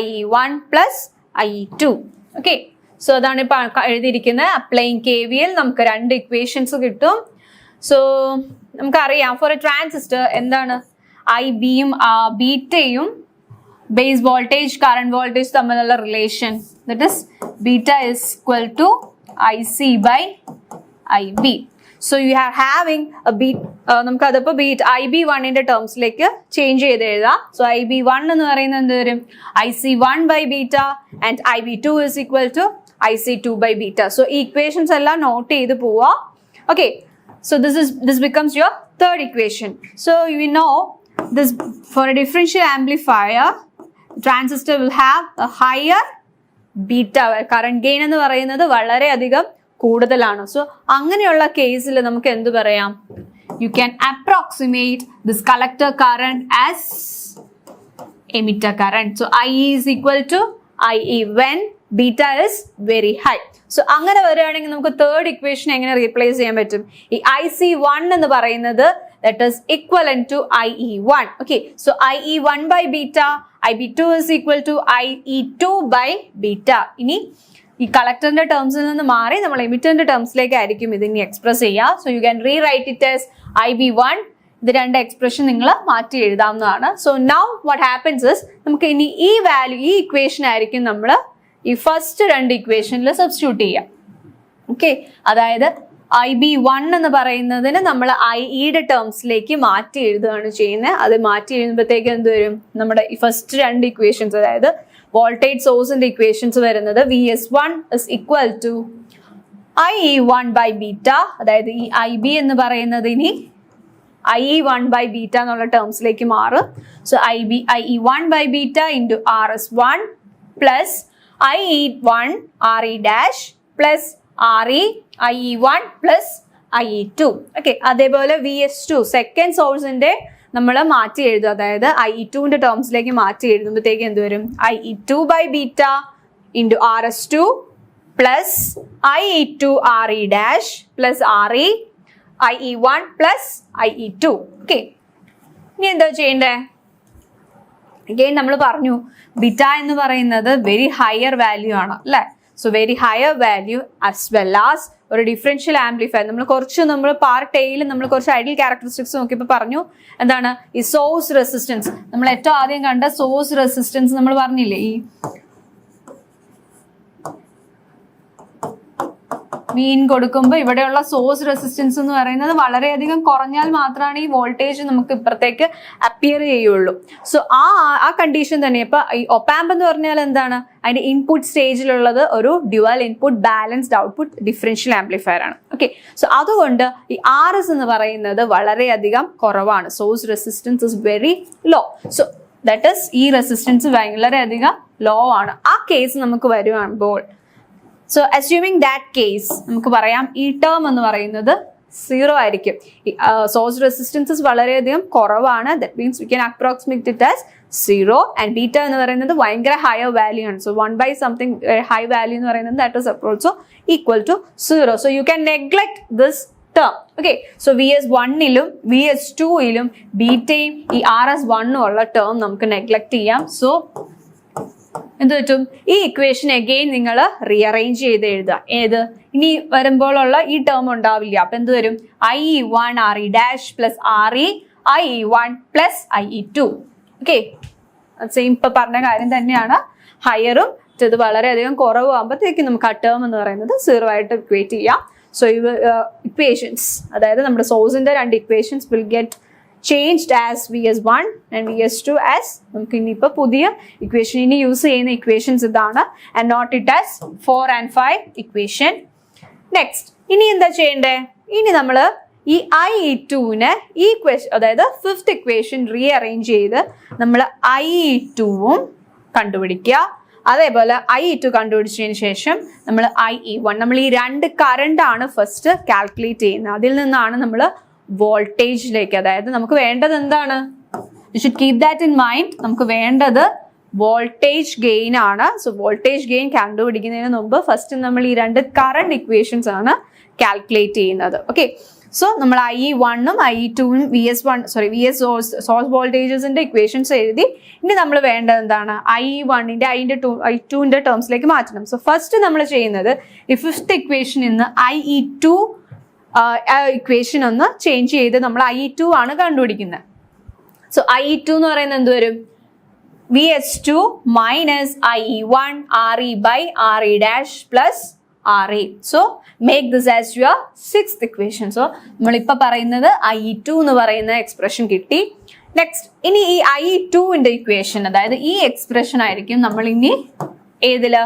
IE1 plus IE2. Okay, so അതാണ് ഇപ്പൊ എഴുതിയിരിക്കുന്നത്. അപ്ലൈയിങ് KVL നമുക്ക് രണ്ട് ഇക്വേഷൻസ് കിട്ടും. സോ നമുക്കറിയാം ഫോർ എ ട്രാൻസിസ്റ്റർ എന്താണ് IBയും ബീറ്റയും ബേസ് വോൾട്ടേജ് കറണ്ട് വോൾട്ടേജ് തമ്മിലുള്ള relation. That is beta is equal to IC by IB. So you are having a beta, നമുക്ക് അതിപ്പോ ബീറ്റ് IB1 ടേംസിലേക്ക് ചേഞ്ച് ചെയ്ത് എഴുതാം. സോ IB1 എന്ന് പറയുന്നത് എന്ത് വരും? IC1 by beta and IB2 is equal to IC2 by beta. So equations എല്ലാം not ചെയ്ത് പോവാ. Okay, so this becomes your third equation. So you know this, for a differential amplifier transistor will have a higher beta, current gain എന്ന് പറയുന്നത് വളരെ അധികം കൂടുതലാണ്. So അങ്ങനെയുള്ള കേസിൽ നമുക്ക് എന്ത് പറയാം? You can approximate this collector current as emitter current. So IE is equal to IE when beta is very high. So അങ്ങനെ വരികയാണെങ്കിൽ നമുക്ക് തേർഡ് ഇക്വേഷൻ എങ്ങനെ റീപ്ലേസ് ചെയ്യാൻ പറ്റും? ഈ IC1 എന്ന് പറയുന്നത് that is equivalent to IE1. Okay, so IE1 by beta, IB2 is equal to IE2 by beta. ഇനി ഈ കളക്ടറിന്റെ ടേംസിൽ നിന്ന് മാറി നമ്മൾ എമിറ്ററിന്റെ ടേംസിലേക്ക് ആയിരിക്കും ഇതിനി എക്സ്പ്രസ് ചെയ്യുക. So you can rewrite it as IB1. ഇത് രണ്ട് എക്സ്പ്രഷൻ നിങ്ങൾ മാറ്റി എഴുതാവുന്നതാണ്. So now what happens is, നമുക്ക് ഇനി ഈ വാല്യൂ, ഈ ഇക്വേഷൻ ആയിരിക്കും നമ്മൾ ഈ ഫസ്റ്റ് രണ്ട് ഇക്വേഷനിൽ സബ്സ്റ്റിറ്റ്യൂട്ട് ചെയ്യാം. ഓക്കെ, അതായത് IB1 എന്ന് പറയുന്നതിന് നമ്മൾ IEയുടെ ടേംസിലേക്ക് മാറ്റി എഴുതുകയാണ് ചെയ്യുന്നത്. അത് മാറ്റി എഴുതുമ്പോഴത്തേക്ക് എന്ത് വരും? നമ്മുടെ ഈ ഫസ്റ്റ് രണ്ട് ഇക്വേഷൻസ്, അതായത് വോൾട്ടേജ് സോഴ്സിന്റെ ഇക്വേഷൻസ് വരുന്നത് VS1 is equal to IE1 by beta, അതായത് ഈ IB എന്ന് പറയുന്നത് ഇനി IE1 by beta എന്നുള്ള ടേംസിലേക്ക് മാറും. So IE1 by beta into RS1 plus IE1 RE dash plus RE IE1 plus IE2. Okay, അതേപോലെ VS2 സെക്കൻഡ് സോഴ്സിന്റെ നമ്മൾ മാറ്റി എഴുതും, അതായത് IE2ന്റെ ടേംസിലേക്ക് മാറ്റി എഴുതുമ്പോഴത്തേക്ക് എന്ത് വരും? IE2 by beta into RS2 plus IE2 RE dash plus RE IE1 plus IE2. Okay, ഇനി എന്താ ചെയ്യണ്ടേ? അഗെയിൻ നമ്മൾ പറഞ്ഞു ബിറ്റ എന്ന് പറയുന്നത് വെരി ഹയർ വാല്യൂ ആണ് അല്ലെ. So very higher value as well as ഒരു ഡിഫറൻഷ്യൽ ആംപ്ലിഫയർ. നമ്മൾ പാർട്ട് എയിൽ നമ്മൾ കുറച്ച് ഐഡിയൽ ക്യാരക്ടറിസ്റ്റിക്സ് നോക്കിയപ്പോൾ പറഞ്ഞു എന്താണ്? ഈ സോഴ്സ് റെസിസ്റ്റൻസ്, നമ്മൾ ഏറ്റവും ആദ്യം കണ്ട സോഴ്സ് റെസിസ്റ്റൻസ് നമ്മൾ പറഞ്ഞില്ലേ, ഈ മീൻ കൊടുക്കുമ്പോൾ ഇവിടെയുള്ള സോഴ്സ് റെസിസ്റ്റൻസ് എന്ന് പറയുന്നത് വളരെയധികം കുറഞ്ഞാൽ മാത്രമാണ് ഈ വോൾട്ടേജ് നമുക്ക് ഇപ്പുറത്തേക്ക് അപ്പിയർ ചെയ്യുള്ളൂ. സോ ആ കണ്ടീഷൻ തന്നെ ഇപ്പൊ ഈ ഒപ്പാമ്പ് എന്ന് പറഞ്ഞാൽ എന്താണ്? അതിന്റെ ഇൻപുട്ട് സ്റ്റേജിലുള്ളത് ഒരു dual input balanced output differential amplifier ആണ്. ഓക്കെ, സോ അതുകൊണ്ട് ഈ RS എന്ന് പറയുന്നത് വളരെയധികം കുറവാണ്. Source resistance is very low. So that is, ഈ റെസിസ്റ്റൻസ് വളരെയധികം ലോ ആണ്. ആ കേസ് നമുക്ക് വരുമ്പോൾ, സോ അസ്യൂമിങ് ദാറ്റ് കേസ് നമുക്ക് പറയാം ഈ ടേം എന്ന് പറയുന്നത് 0 ആയിരിക്കും. സോഴ്സ് റെസിസ്റ്റൻസസ് വളരെയധികം കുറവാണ്. That means we can approximate it as 0 and beta എന്ന് പറയുന്നത് ഭയങ്കര ഹയർ വാല്യൂ ആണ്. So 1 by something high value എന്ന് പറയുന്നത് that is also equal to 0. So you can neglect this term. Okay, so VS1ലും VS2ലും ബീറ്റയും ഈ RS1 ഉള്ള ടേം നമുക്ക് നെഗ്ലക്ട് ചെയ്യാം. സോ എന്ത് പറ്റും? ഈ ഇക്വേഷൻ അഗെയിൻ നിങ്ങൾ റീഅറേഞ്ച് ചെയ്ത് എഴുതുക. ഏത്? ഇനി വരുമ്പോഴുള്ള ഈ ടേം ഉണ്ടാവില്ല. അപ്പൊ എന്ത് വരും? IE1 RE dash plus RE IE1 plus IE2. Okay, same ഇപ്പൊ പറഞ്ഞ കാര്യം തന്നെയാണ്. ഹയറും ഇത് വളരെയധികം കുറവാകുമ്പോഴത്തേക്കും നമുക്ക് ആ ടേം എന്ന് പറയുന്നത് 0 ആയിട്ട് ഇക്വേറ്റ് ചെയ്യാം. സോ ഇക്വേഷൻസ്, അതായത് നമ്മുടെ സോഴ്സിന്റെ രണ്ട് equations will get changed as VS1 and VS2 as നമുക്ക് ഇനിയിപ്പോൾ പുതിയ ഇക്വേഷൻ ഇനി യൂസ് ചെയ്യുന്ന ഇക്വേഷൻസ് ഇതാണ്, and not it as 4 and 5 equation. Next ഇനി എന്താ ചെയ്യണ്ടേ? ഇനി നമ്മൾ ഈ IE2നെ ഈ ഇക്വേഷൻ, അതായത് ഫിഫ്ത്ത് ഇക്വേഷൻ റീഅറേഞ്ച് ചെയ്ത് നമ്മൾ IE2ഉം കണ്ടുപിടിക്കുക. അതേപോലെ IE2 കണ്ടുപിടിച്ചതിന് ശേഷം നമ്മൾ IE1, നമ്മൾ ഈ രണ്ട് കറണ്ട് ആണ് ഫസ്റ്റ് കാൽക്കുലേറ്റ് ചെയ്യുന്നത്. അതിൽ നിന്നാണ് നമ്മൾ വോൾട്ടേജിലേക്ക്, അതായത് നമുക്ക് വേണ്ടത് എന്താണ്? You should keep that in mind. നമുക്ക് വേണ്ടത് വോൾട്ടേജ് ഗെയിൻ ആണ്. സോ വോൾട്ടേജ് ഗെയിൻ കണ്ടുപിടിക്കുന്നതിന് മുമ്പ് ഫസ്റ്റ് നമ്മൾ ഈ രണ്ട് കറണ്ട് ഇക്വേഷൻസ് ആണ് കാൽക്കുലേറ്റ് ചെയ്യുന്നത്. ഓക്കെ, സോ നമ്മൾ IE1ഉം IE2ഉം VS സോഴ്സ് വോൾട്ടേജസിന്റെ ഇക്വേഷൻസ് എഴുതി. ഇനി നമ്മൾ വേണ്ടത് എന്താണ്? IE1ന്റെ I2ന്റെ ടേംസിലേക്ക് മാറ്റണം. സോ ഫസ്റ്റ് നമ്മൾ ചെയ്യുന്നത് ഈ ഫിഫ്ത്ത് ഇക്വേഷനിൽ നിന്ന് IE2 ഇക്വേഷൻ ഒന്ന് ചേഞ്ച് ചെയ്ത് നമ്മൾ IE2 ആണ് കണ്ടുപിടിക്കുന്നത്. സോ IE2 എന്ന് പറയുന്നത് എന്ത് വരും? VS2 minus IE1 RE by RE dash plus RE. So make this as your sixth equation. So നമ്മളിപ്പോ പറയുന്നത് IE2 എന്ന് പറയുന്ന എക്സ്പ്രഷൻ കിട്ടി. നെക്സ്റ്റ് ഇനി ഈ IE2 ന്റെ ഇക്വേഷൻ, അതായത് ഈ എക്സ്പ്രഷൻ ആയിരിക്കും നമ്മൾ ഇനി ഏതില്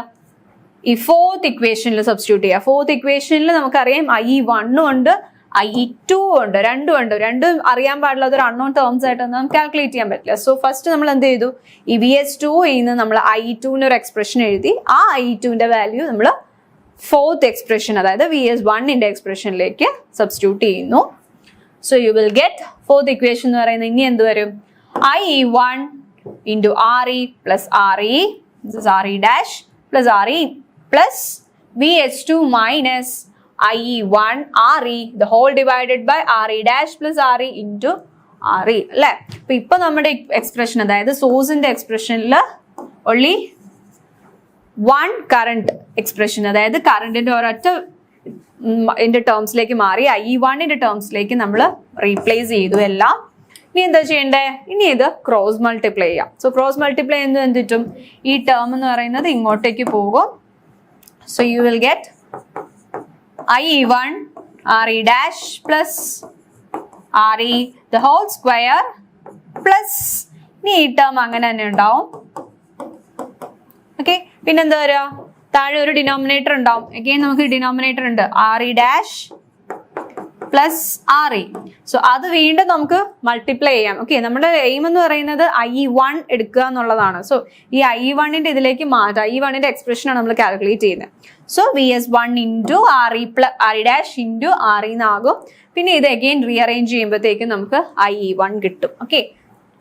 ഈ ഫോർത്ത് ഇക്വേഷനിൽ സബ്സ്റ്റിറ്റ്യൂട്ട് ചെയ്യുക. ഫോർത്ത് ഇക്വേഷനിൽ നമുക്കറിയാം IE1 ഉണ്ട് IE2 ഉണ്ട്, രണ്ടും അറിയാൻ പാടില്ലാത്ത ഒരു അൺനോൺ ടേംസ് ആയിട്ടൊന്നും നമുക്ക് കാൽക്കുലേറ്റ് ചെയ്യാൻ പറ്റില്ല. സോ ഫസ്റ്റ് നമ്മൾ എന്ത് ചെയ്തു, ഈ VS2 ന്ന് നമ്മൾ IE2 ഒരു എക്സ്പ്രഷൻ എഴുതി. ആ IE2 വാല്യൂ നമ്മൾ ഫോർത്ത് എക്സ്പ്രഷൻ, അതായത് VS1 എക്സ്പ്രഷനിലേക്ക് സബ്സ്റ്റിറ്റ്യൂട്ട് ചെയ്യുന്നു. So you will get fourth equation എന്ന് പറയുന്നത് ഇനി എന്ത് വരും, IE1 into RE plus RE, this is RE dash plus RE plus VS2 minus IE1 RE the whole divided by RE dash plus RE into RE അല്ലേ. അപ്പൊ ഇപ്പൊ നമ്മുടെ expression, അതായത് സോഴ്സിന്റെ എക്സ്പ്രഷനിൽ only one current expression, അതായത് കറണ്ടിന്റെ ഒരൊറ്റ ടേംസിലേക്ക് മാറി IE1 ടേംസിലേക്ക് നമ്മൾ റീപ്ലേസ് ചെയ്തു എല്ലാം. ഇനി എന്താ ചെയ്യണ്ടേ, ഇനി ഇത് ക്രോസ് മൾട്ടിപ്ലൈ ചെയ്യാം. സോ ക്രോസ് മൾട്ടിപ്ലൈ ചെയ്യുന്നത് എന്ത് കിട്ടും, ഈ ടേം എന്ന് പറയുന്നത് ഇങ്ങോട്ടേക്ക് പോകും. So you will get IE1 RE dash plus RE the whole square plus ഇനി ഈ ടേം അങ്ങനെ തന്നെ ഉണ്ടാവും. ഓക്കെ, പിന്നെന്താ വരിക, താഴെ ഒരു ഡിനോമിനേറ്റർ ഉണ്ടാവും. അഗൈൻ നമുക്ക് ഡിനോമിനേറ്റർ ഉണ്ട് RE dash plus RE. So അത് വീണ്ടും നമുക്ക് മൾട്ടിപ്ലൈ ചെയ്യാം. ഓക്കെ, നമ്മുടെ എയിം എന്ന് പറയുന്നത് IE1 എടുക്കുക എന്നുള്ളതാണ്. സോ ഈ IE1 ഇതിലേക്ക് മാറ്റാം. IE1 എക്സ്പ്രഷനാണ് നമ്മൾ കാൽക്കുലേറ്റ് ചെയ്യുന്നത്. So VS1 into RE dash into RE എന്നാകും. പിന്നെ ഇത് അഗെയിൻ റീഅറേഞ്ച് ചെയ്യുമ്പോഴത്തേക്കും നമുക്ക് IE1 കിട്ടും. ഓക്കെ,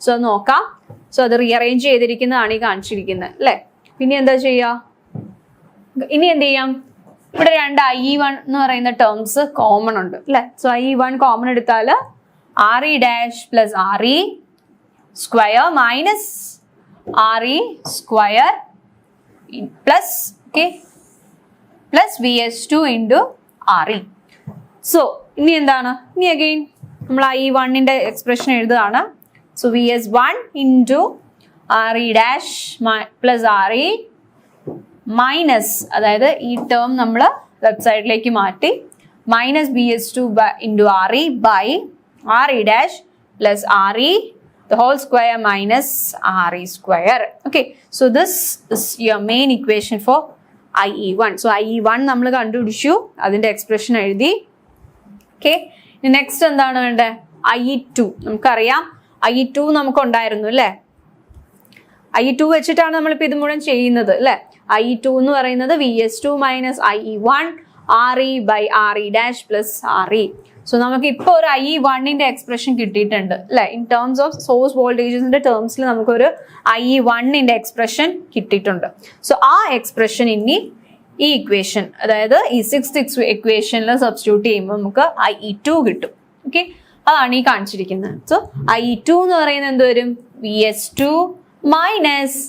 സോ നോക്കാം. സോ അത് റീഅറേഞ്ച് ചെയ്തിരിക്കുന്നതാണ് ഈ കാണിച്ചിരിക്കുന്നത് അല്ലേ. പിന്നെ എന്താ ചെയ്യുക, ഇനി എന്ത് ചെയ്യാം, ഇവിടെ രണ്ട് IE1 എന്ന് പറയുന്ന ടേംസ് കോമൺ ഉണ്ട് അല്ലെ. സോ IE1 കോമൺ എടുത്താൽ RE dash plus RE square minus RE square plus okay plus VS2 into RE. So ഇനി എന്താണ്, ഇനി അഗെയിൻ നമ്മൾ IE1 എക്സ്പ്രഷൻ എഴുതുകയാണ്. So VS1 into RE dash plus RE minus, അതായത് ഈ ടേം നമ്മൾ ലെഫ്റ്റ് സൈഡിലേക്ക് മാറ്റി, minus VS2 into RE by RE dash plus RE the whole square minus RE square. Okay, so this is your main equation for IE1. So IE1 നമ്മൾ കണ്ടുപിടിച്ചു, അതിന്റെ expression എഴുതി. Okay, next എന്താണ് വേണ്ടത്, IE2. നമുക്കറിയാം IE2 നമുക്ക് ഉണ്ടായിരുന്നു അല്ലേ. IE2 വെച്ചിട്ടാണ് നമ്മളിപ്പോൾ ഇത് മുഴുവൻ ചെയ്യുന്നത് അല്ലേ. IE2 എന്ന് പറയുന്നത് VS2 minus IE1 RE by RE dash plus RE. So നമുക്ക് ഇപ്പോൾ ഒരു IE1 എക്സ്പ്രഷൻ കിട്ടിയിട്ടുണ്ട് അല്ലെ. ഇൻ ടേംസ് ഓഫ് സോഴ്സ് വോൾട്ടേജസിന്റെ ടേംസിൽ നമുക്കൊരു IE1 എക്സ്പ്രഷൻ കിട്ടിയിട്ടുണ്ട്. സോ ആ എക്സ്പ്രഷൻ ഇനി ഈ ഇക്വേഷൻ, അതായത് ഈ സിക്സ്ത് ഇക്വേഷനിൽ സബ്സ്റ്റിറ്റ്യൂട്ട് ചെയ്യുമ്പോൾ നമുക്ക് IE2 കിട്ടും. ഓക്കെ, അതാണ് ഈ കാണിച്ചിരിക്കുന്നത്. സോ IE2 എന്ന് പറയുന്നത് എന്ത് വരും, VS2 minus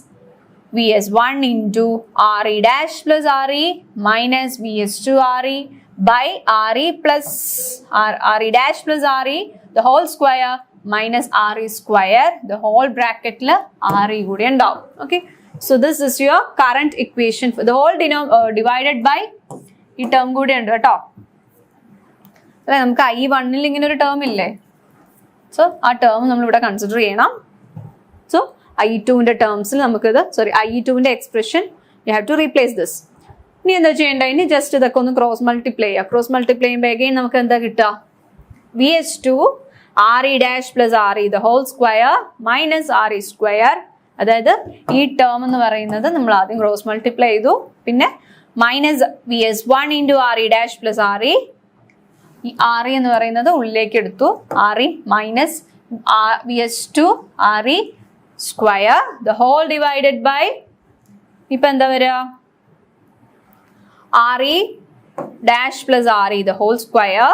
VS1 into RE dash plus RE minus VS2 RE by RE plus RE dash plus RE the whole square minus RE square the whole bracket la RE കൂടി ഉണ്ടാവും. Okay, so this is your current equation for the whole divided by ഈ term കൂടി ഉണ്ട് കേട്ടോ. അല്ലെ, നമുക്ക് IE1 ഇങ്ങനെ ഒരു ടേം ഇല്ലേ. സോ ആ ടേം നമ്മൾ ഇവിടെ കൺസിഡർ ചെയ്യണം. സോ IE2 ടേംസിൽ നമുക്കിത് IE2 expression you have to replace this. ഇനി എന്താ ചെയ്യേണ്ടത്, ഇനി ജസ്റ്റ് ഇതൊക്കെ ഒന്ന് ക്രോസ് മൾട്ടിപ്ലൈ ചെയ്യുക. ക്രോസ് മൾട്ടിപ്ലൈ ചെയ്യുമ്പോൾ അഗെയിൻ നമുക്ക് എന്താ കിട്ടുക, VS2 RE dash plus RE the whole square minus RE square. അതായത് ഈ ടേം എന്ന് പറയുന്നത് നമ്മൾ ആദ്യം ക്രോസ് മൾട്ടിപ്ലൈ ചെയ്തു, പിന്നെ minus VS1 into RE dash plus RE. ഈ RE എന്ന് പറയുന്നത് ഉള്ളിലേക്ക് എടുത്തു, RE minus VS2 RE square the whole divided by, ഇപ്പൊ എന്താ വരിക, RE dash plus RE the whole square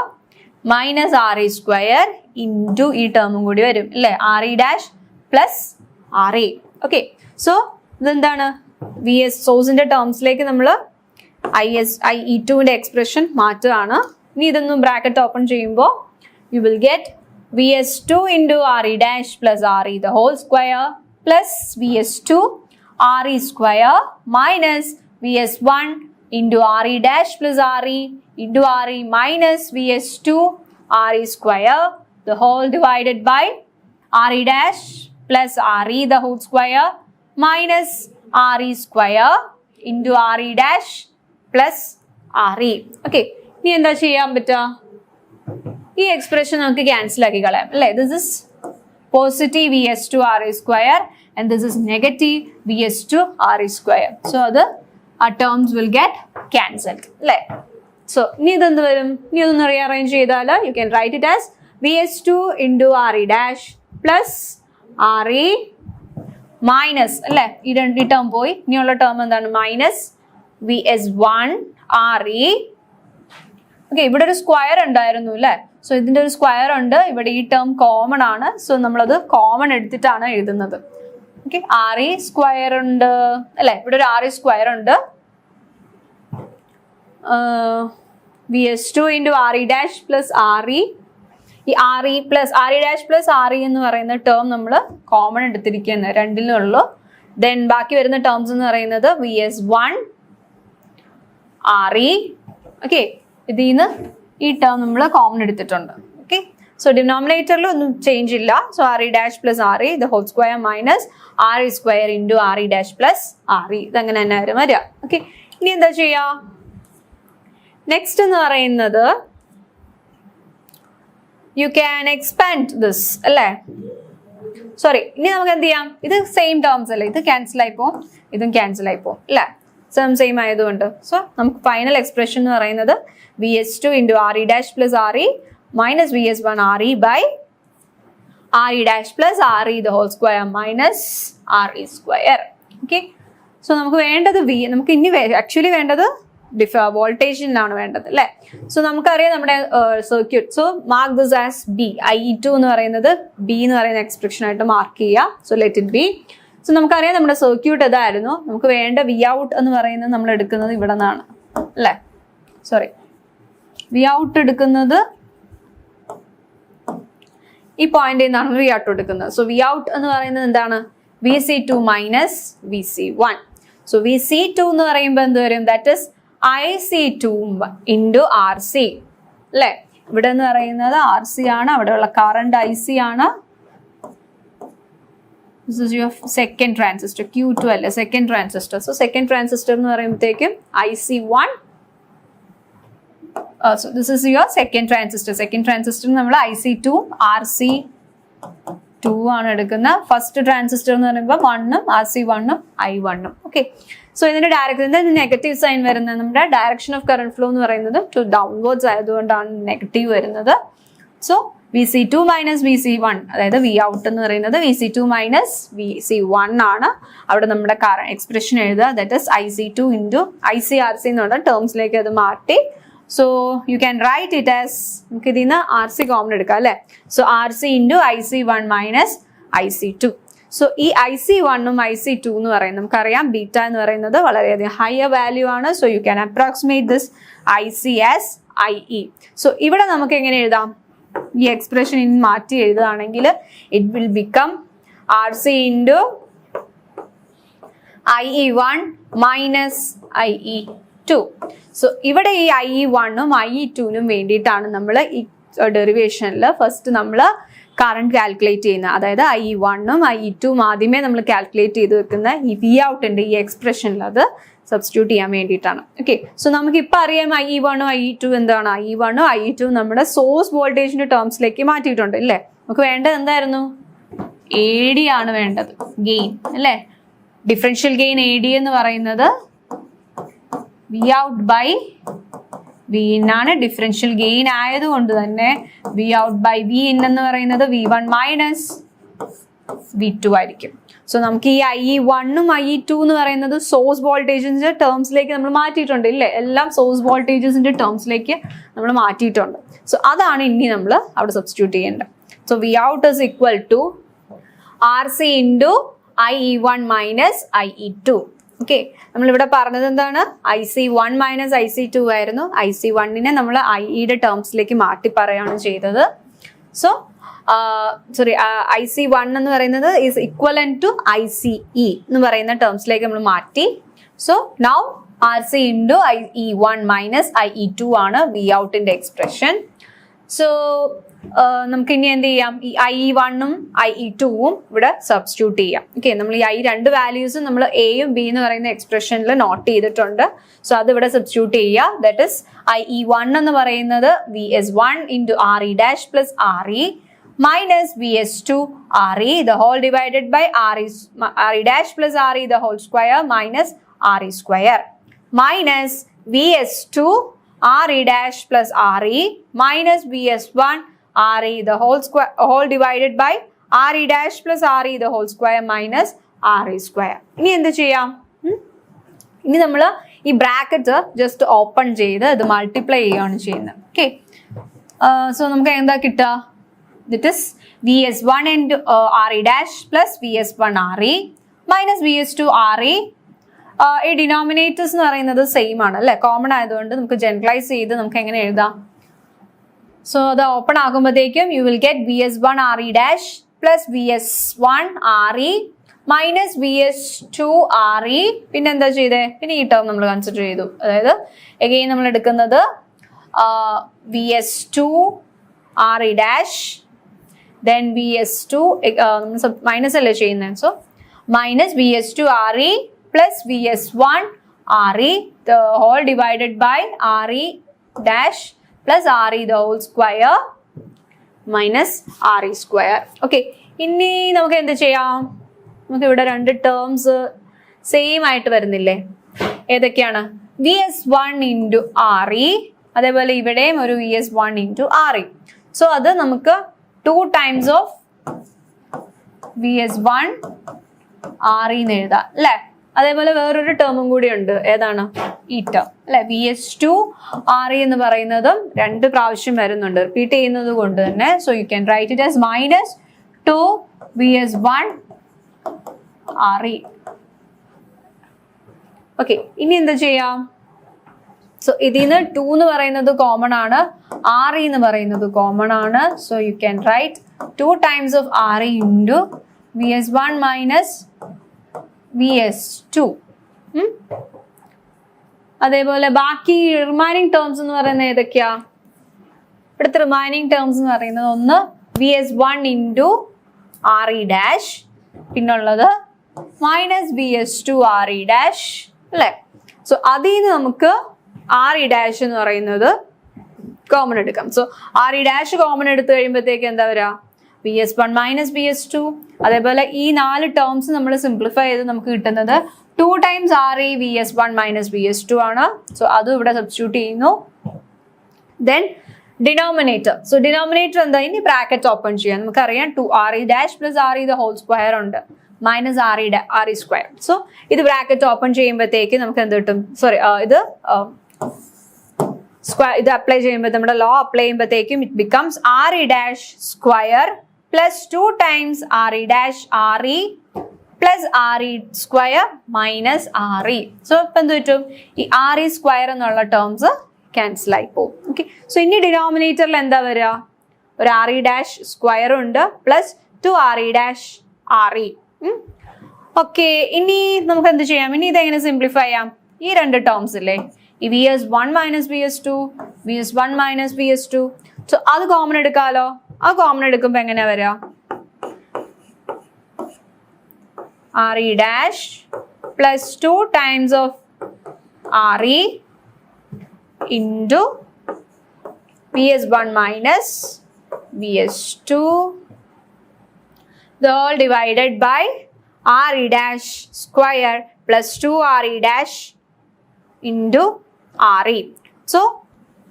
minus RE square into ഈ ടേമും കൂടി വരും അല്ലേ, RE dash plus RE. Okay, so ഇതെന്താണ്, സോഴ്സിന്റെ ടേംസിലേക്ക് നമ്മൾ IE2 എക്സ്പ്രഷൻ മാറ്റുകയാണ്. ഇനി ഇതൊന്നും ബ്രാക്കറ്റ് ഓപ്പൺ ചെയ്യുമ്പോൾ you will get VS2 into RE dash plus RE the whole square plus VS2 RE square minus VS1 into RE dash plus RE into RE minus VS2 RE square the whole divided by RE dash plus RE the whole square minus RE square into RE dash plus RE. Okay, ഇനി എന്താ ചെയ്യാൻ പറ്റുക? ഈ expression നമുക്ക് cancel ആക്കി കളയാം അല്ലേ? This is positive VS2 RE square and this is negative VS2 RE square. So അത് our terms will get cancelled അല്ലേ? So ഇനി ഇതെന്ത് വരും? ഇനി ഇതൊന്ന് റീഅറേഞ്ച് ചെയ്താൽ you can write it as VS2 into RE dash plus RE minus അല്ലേ? ഈ ടേം പോയി, ഇനിയുള്ള ടേം എന്താണ്? Minus VS1 RE. ഓക്കെ, ഇവിടെ ഒരു സ്ക്വയർ ഉണ്ടായിരുന്നു അല്ലേ? സോ ഇതിന്റെ ഒരു സ്ക്വയർ ഉണ്ട്, ഇവിടെ ഈ ടേം കോമൺ ആണ്. സോ നമ്മളത് കോമൺ എടുത്തിട്ടാണ് എഴുതുന്നത്. ഓക്കെ, RE സ്ക്വയർ ഉണ്ട് അല്ലെ? ഇവിടെ ഒരു RE സ്ക്വയർ ഉണ്ട്. VS2 into RE dash plus RE. ഈ RE plus RE dash plus RE എന്ന് പറയുന്ന ടേം നമ്മൾ കോമൺ എടുത്തിരിക്കുന്നത് രണ്ടിലുള്ളൂ. ദെൻ ബാക്കി വരുന്ന ടേംസ് എന്ന് പറയുന്നത് VS1 RE. ഓക്കെ, ഇതിന്ന് ഈ ടേം നമ്മൾ കോമൺ എടുത്തിട്ടുണ്ട്. ഓക്കെ, സോ ഡിനോമിനേറ്ററിൽ ഒന്നും ചേഞ്ച് ഇല്ല. So RE dash plus RE the whole square minus RE square into RE dash plus RE. ഇതങ്ങനെ തന്നെ വരും വരിക. ഓക്കെ, ഇനി എന്താ ചെയ്യാ? നെക്സ്റ്റ് എന്ന് പറയുന്നത് യു ക്യാൻ എക്സ്പാൻഡ് ദിസ് അല്ലേ? സോറി, ഇനി നമുക്ക് എന്ത് ചെയ്യാം? ഇത് സെയിം ടേംസ് അല്ലേ? ഇത് ക്യാൻസൽ ആയിപ്പോ, ഇതും ക്യാൻസൽ ആയിപ്പോ അല്ലേ? സെയിം ആയതുകൊണ്ട് സോ നമുക്ക് ഫൈനൽ എക്സ്പ്രഷൻ എന്ന് പറയുന്നത് VS2 into RE dash plus RE minus VS1 RE by RE dash plus RE the whole square minus RE square. Okay, so നമുക്ക് വേണ്ടത് നമുക്ക് ഇനി ആക്ച്വലി വേണ്ടത് വോൾട്ടേജിനാണ് വേണ്ടത് അല്ലേ? സോ നമുക്കറിയാം നമ്മുടെ circuit. So mark this as B. IE2 എന്ന് പറയുന്നത് B എന്ന് പറയുന്ന എക്സ്പ്രഷൻ ആയിട്ട് മാർക്ക് ചെയ്യുക. So let it be. So നമുക്കറിയാം നമ്മുടെ സർക്യൂട്ട് ഇതായിരുന്നു. നമുക്ക് വേണ്ട V out എന്ന് പറയുന്നത് നമ്മൾ എടുക്കുന്നത് ഇവിടെ നിന്നാണ് അല്ലേ? സോറി, V out എടുക്കുന്നത് ഈ പോയിന്റിൽ നിന്നാണ് V out എടുക്കുന്നത്. സോ V out എന്ന് പറയുന്നത് എന്താണ്? VC2 minus VC1. So VC2 എന്ന് പറയുമ്പോൾ എന്ത് വരും? That is IC2 into RC അല്ലേ? ഇവിടെ എന്ന് പറയുന്നത് RC ആണ്, അവിടെയുള്ള കറണ്ട് IC ആണ്. This is your second transistor, Q2 അല്ലേ? second transistor. So second transistor എന്ന് പറയുമ്പോഴത്തേക്കും IC1. So this is your second transistor. Second transistor നമ്മൾ IC2 RC2 ആണ് എടുക്കുന്നത്. ഫസ്റ്റ് ട്രാൻസിസ്റ്റർ എന്ന് പറയുമ്പോൾ 1ഉം RC1ഉം I1ഉം. ഓക്കെ, സോ ഇതിന്റെ ഡയറക്ഷൻ നെഗറ്റീവ് സൈൻ വരുന്നത് നമ്മുടെ ഡയറക്ഷൻ ഓഫ് കറന്റ് ഫ്ലോ എന്ന് പറയുന്നത് ടു ഡൗൺവേർഡ്സ് ആയതുകൊണ്ടാണ് നെഗറ്റീവ് വരുന്നത്. സോ VC2 മൈനസ് VC1, അതായത് V out എന്ന് പറയുന്നത് VC2 മൈനസ് VC1 ആണ്. അവിടെ നമ്മുടെ എക്സ്പ്രഷൻ എഴുതുക. That is IC2 into ICRC എന്നുള്ള ടേംസിലേക്ക് അത് മാറ്റി. So you can write it as, നമുക്ക് ഇതിൽ നിന്ന് RC കോമൺ എടുക്കാം അല്ലേ? So RC into IC1 minus IC2. So ഈ IC1ഉം IC2 എന്ന് പറയുന്നത് നമുക്കറിയാം ബീറ്റ എന്ന് പറയുന്നത് വളരെയധികം ഹയർ വാല്യൂ ആണ്. So you can approximate this IC as IE. So ഇവിടെ നമുക്ക് എങ്ങനെ എഴുതാം? ഈ എക്സ്പ്രഷൻ ഇനി മാറ്റി എഴുതുകയാണെങ്കിൽ it will become RC into IE1 minus IE2. So ഇവിടെ ഈ IE1ഉം IE2നും വേണ്ടിയിട്ടാണ് നമ്മൾ ഈ ഡെറിവേഷനിൽ ഫസ്റ്റ് നമ്മൾ കറണ്ട് കാൽക്കുലേറ്റ് ചെയ്യുന്നത്. അതായത് IE1ഉം IE2ഉം ആദ്യമേ നമ്മൾ കാൽക്കുലേറ്റ് ചെയ്ത് വെക്കുന്ന ഈ V ഔട്ടിന്റെ ഈ എക്സ്പ്രഷനിൽ അത് സബ്സ്റ്റിറ്റ്യൂട്ട് ചെയ്യാൻ വേണ്ടിയിട്ടാണ്. ഓക്കെ, സോ നമുക്ക് ഇപ്പം അറിയാം IE1ഉം IE2 എന്താണ്? IE1ഉം IE2ഉം നമ്മുടെ സോഴ്സ് വോൾട്ടേജിന്റെ ടേംസിലേക്ക് മാറ്റിയിട്ടുണ്ട് അല്ലേ? നമുക്ക് വേണ്ടത് എന്തായിരുന്നു? AD ആണ് വേണ്ടത്, ഗെയിൻ അല്ലേ? ഡിഫറൻഷ്യൽ ഗെയിൻ AD എന്ന് പറയുന്നത് V out by V in ആണ്. ഡിഫറൻഷ്യൽ ഗെയിൻ ആയതുകൊണ്ട് തന്നെ V out by V in എന്ന് പറയുന്നത് V1 മൈനസ് V2 ആയിരിക്കും. സോ നമുക്ക് ഈ IE1ഉം IE2 എന്ന് പറയുന്നത് സോഴ്സ് വോൾട്ടേജിന്റെ ടേംസിലേക്ക് നമ്മൾ മാറ്റിയിട്ടുണ്ട് ഇല്ലേ? എല്ലാം സോഴ്സ് വോൾട്ടേജസിന്റെ ടേംസിലേക്ക് നമ്മൾ മാറ്റിയിട്ടുണ്ട്. സോ അതാണ് ഇനി നമ്മൾ അവിടെ സബ്സ്റ്റിറ്റ്യൂട്ട് ചെയ്യേണ്ടത്. So V out is equal to RC into IE1 minus IE2. Okay, നമ്മളിവിടെ പറഞ്ഞത് എന്താണ്? IC1 മൈനസ് IC2 ആയിരുന്നു. IC1നെ നമ്മൾ IEയുടെ ടേംസിലേക്ക് മാറ്റി പറയുകയാണ് ചെയ്തത്. സോ IC1 എന്ന് പറയുന്നത് ഈസ് ഇക്വലന്റ് ടു ICE എന്ന് പറയുന്ന ടേംസിലേക്ക് നമ്മൾ മാറ്റി. So now RC into IE1 minus IE2 ആണ് V ഔട്ടിന്റെ എക്സ്പ്രഷൻ. സോ നമുക്ക് ഇനി എന്ത് ചെയ്യാം, ഈ IE1ഉം IE2ഉം ഇവിടെ സബ്സ്റ്റിറ്റ്യൂട്ട് ചെയ്യാം. ഓക്കെ, നമ്മൾ ഈ രണ്ട് വാല്യൂസും നമ്മൾ എയും ബി എന്ന് പറയുന്ന എക്സ്പ്രഷനിൽ നോട്ട് ചെയ്തിട്ടുണ്ട്. സോ അത് ഇവിടെ സബ്സ്റ്റിറ്റ്യൂട്ട് ചെയ്യുക. ദാറ്റ് ഇസ് IE1 എന്ന് പറയുന്നത് VS1 into RE dash plus RE minus VS2 RE the whole divided by RE dash plus RE the whole square minus RE square minus VS2 RE dash plus RE minus VS1 RE the whole divided by RE dash plus RE the whole square minus RE square. ഇനി എന്ത് ചെയ്യാം, ഇനി നമ്മൾ ഈ bracket just open ചെയ്ത് ഇത് multiply ചെയ്യുകയാണ് ചെയ്യുന്നത്. ഓക്കെ, സോ നമുക്ക് എന്താ കിട്ടുക, ദിറ്റ് is VS1 into RE dash plus VS1 RE minus VS2 RE. ഈ ഡിനോമിനേറ്റേഴ്സ് എന്ന് പറയുന്നത് സെയിം ആണ് അല്ലെ, കോമൺ ആയതുകൊണ്ട് നമുക്ക് ജനറലൈസ് ചെയ്ത് നമുക്ക് എങ്ങനെ എഴുതാം. സോ അത് ഓപ്പൺ ആകുമ്പോഴത്തേക്കും U will get VS1 RE dash plus VS1 RE minus VS2 RE. പിന്നെ എന്താ ചെയ്തേ, പിന്നെ ഈ ടേം നമ്മൾ കൺസിഡർ ചെയ്തു. അതായത് എഗെയിൻ നമ്മൾ എടുക്കുന്നത് VS2 RE dash then VS2 minus അല്ലേ ചെയ്യുന്നത്, so minus VS2 RE plus VS1 RE the whole divided by RE dash plus RE the whole square minus RE square. Okay, ഇനി നമുക്ക് എന്ത് ചെയ്യാം, നമുക്ക് ഇവിടെ രണ്ട് ടേംസ് സെയിം ആയിട്ട് വരുന്നില്ലേ, ഏതൊക്കെയാണ്, VS1 into RE, അതേപോലെ ഇവിടെയും ഒരു VS1 into RE. സോ അത് നമുക്ക് 2 times of VS1 RE എന്ന് എഴുതാം അല്ലെ. അതേപോലെ വേറൊരു ടേമും കൂടി ഉണ്ട്, ഏതാണ് ഈ ടേം അല്ലെ, VS2 RE എന്ന് പറയുന്നതും 2 പ്രാവശ്യം വരുന്നുണ്ട്, റിപ്പീറ്റ് ചെയ്യുന്നത് കൊണ്ട് തന്നെ. So you can write it as minus 2 VS1 RE. Okay, ഇനി എന്താ ചെയ്യാം, സോ ഇതിന്ന് 2 എന്ന് പറയുന്നത് കോമൺ ആണ്, RE എന്ന് പറയുന്നത് കോമൺ ആണ്. So you can write 2 times of RE into VS1 minus VS2. അതേപോലെ ബാക്കി റിമൈനിങ് ടേംസ് എന്ന് പറയുന്നത് ഏതൊക്കെയാ, ഇവിടുത്തെ റിമൈനിങ് ടേംസ് എന്ന് പറയുന്നത് ഒന്ന് VS1 into RE dash, പിന്നുള്ളത് മൈനസ് VS2 RE dash അല്ലെ. സോ അതിൽ നിന്ന് നമുക്ക് RE dash എന്ന് പറയുന്നത് കോമൺ എടുക്കാം. സോ RE dash കോമൺ എടുത്തു കഴിയുമ്പോഴത്തേക്ക് എന്താ വരിക, VS1 minus VS2. അതേപോലെ ഈ 4 ടേംസ് നമ്മൾ സിംപ്ലിഫൈ ചെയ്ത് നമുക്ക് കിട്ടുന്നത് 2 times RE VS1 minus VS2 ആണ്. സോ അതും ഇവിടെ സബ്സ്റ്റിറ്റ്യൂട്ട് ചെയ്യുന്നു. ദെൻ ഡിനോമിനേറ്റർ, സോ ഡിനോമിനേറ്റർ എന്താ, ഇനി ബ്രാക്കറ്റ് ഓപ്പൺ ചെയ്യാം. നമുക്കറിയാം 2 RE dash plus RE the whole square ഉണ്ട്, മൈനസ് RE square. സോ ഇത് ബ്രാക്കറ്റ് ഓപ്പൺ ചെയ്യുമ്പോഴത്തേക്ക് നമുക്ക് എന്ത് കിട്ടും, സോറി ഇത് സ്ക്വയർ, ഇത് അപ്ലൈ ചെയ്യുമ്പോൾ നമ്മുടെ ലോ അപ്ലൈ ചെയ്യുമ്പോഴത്തേക്കും it becomes RE dash square plus 2 times RE dash RE plus RE square minus RE. So ഇപ്പം എന്ത് പറ്റും, ഈ RE സ്ക്വയർ എന്നുള്ള ടേംസ് ക്യാൻസൽ ആയി പോകും. ഓക്കെ, സോ ഇനി ഡിനോമിനേറ്ററിൽ എന്താ വരിക, ഒരു RE dash സ്ക്വയർ ഉണ്ട് plus 2 RE dash RE. Okay, ഇനി നമുക്ക് എന്ത് ചെയ്യാം, ഇനി ഇതെങ്ങനെ സിംപ്ലിഫൈ ചെയ്യാം, ഈ 2 ടേംസ് ഇല്ലേ, ഈ VS1 minus VS2 VS1 minus VS2. So അത് കോമൺ എടുക്കാലോ, ആ കോമൺ എടുക്കുമ്പോ എങ്ങനെയാ വരിക, RE dash plus 2 times of RE into VS1 minus VS2 the whole divided by RE dash square plus 2 RE dash into RE. So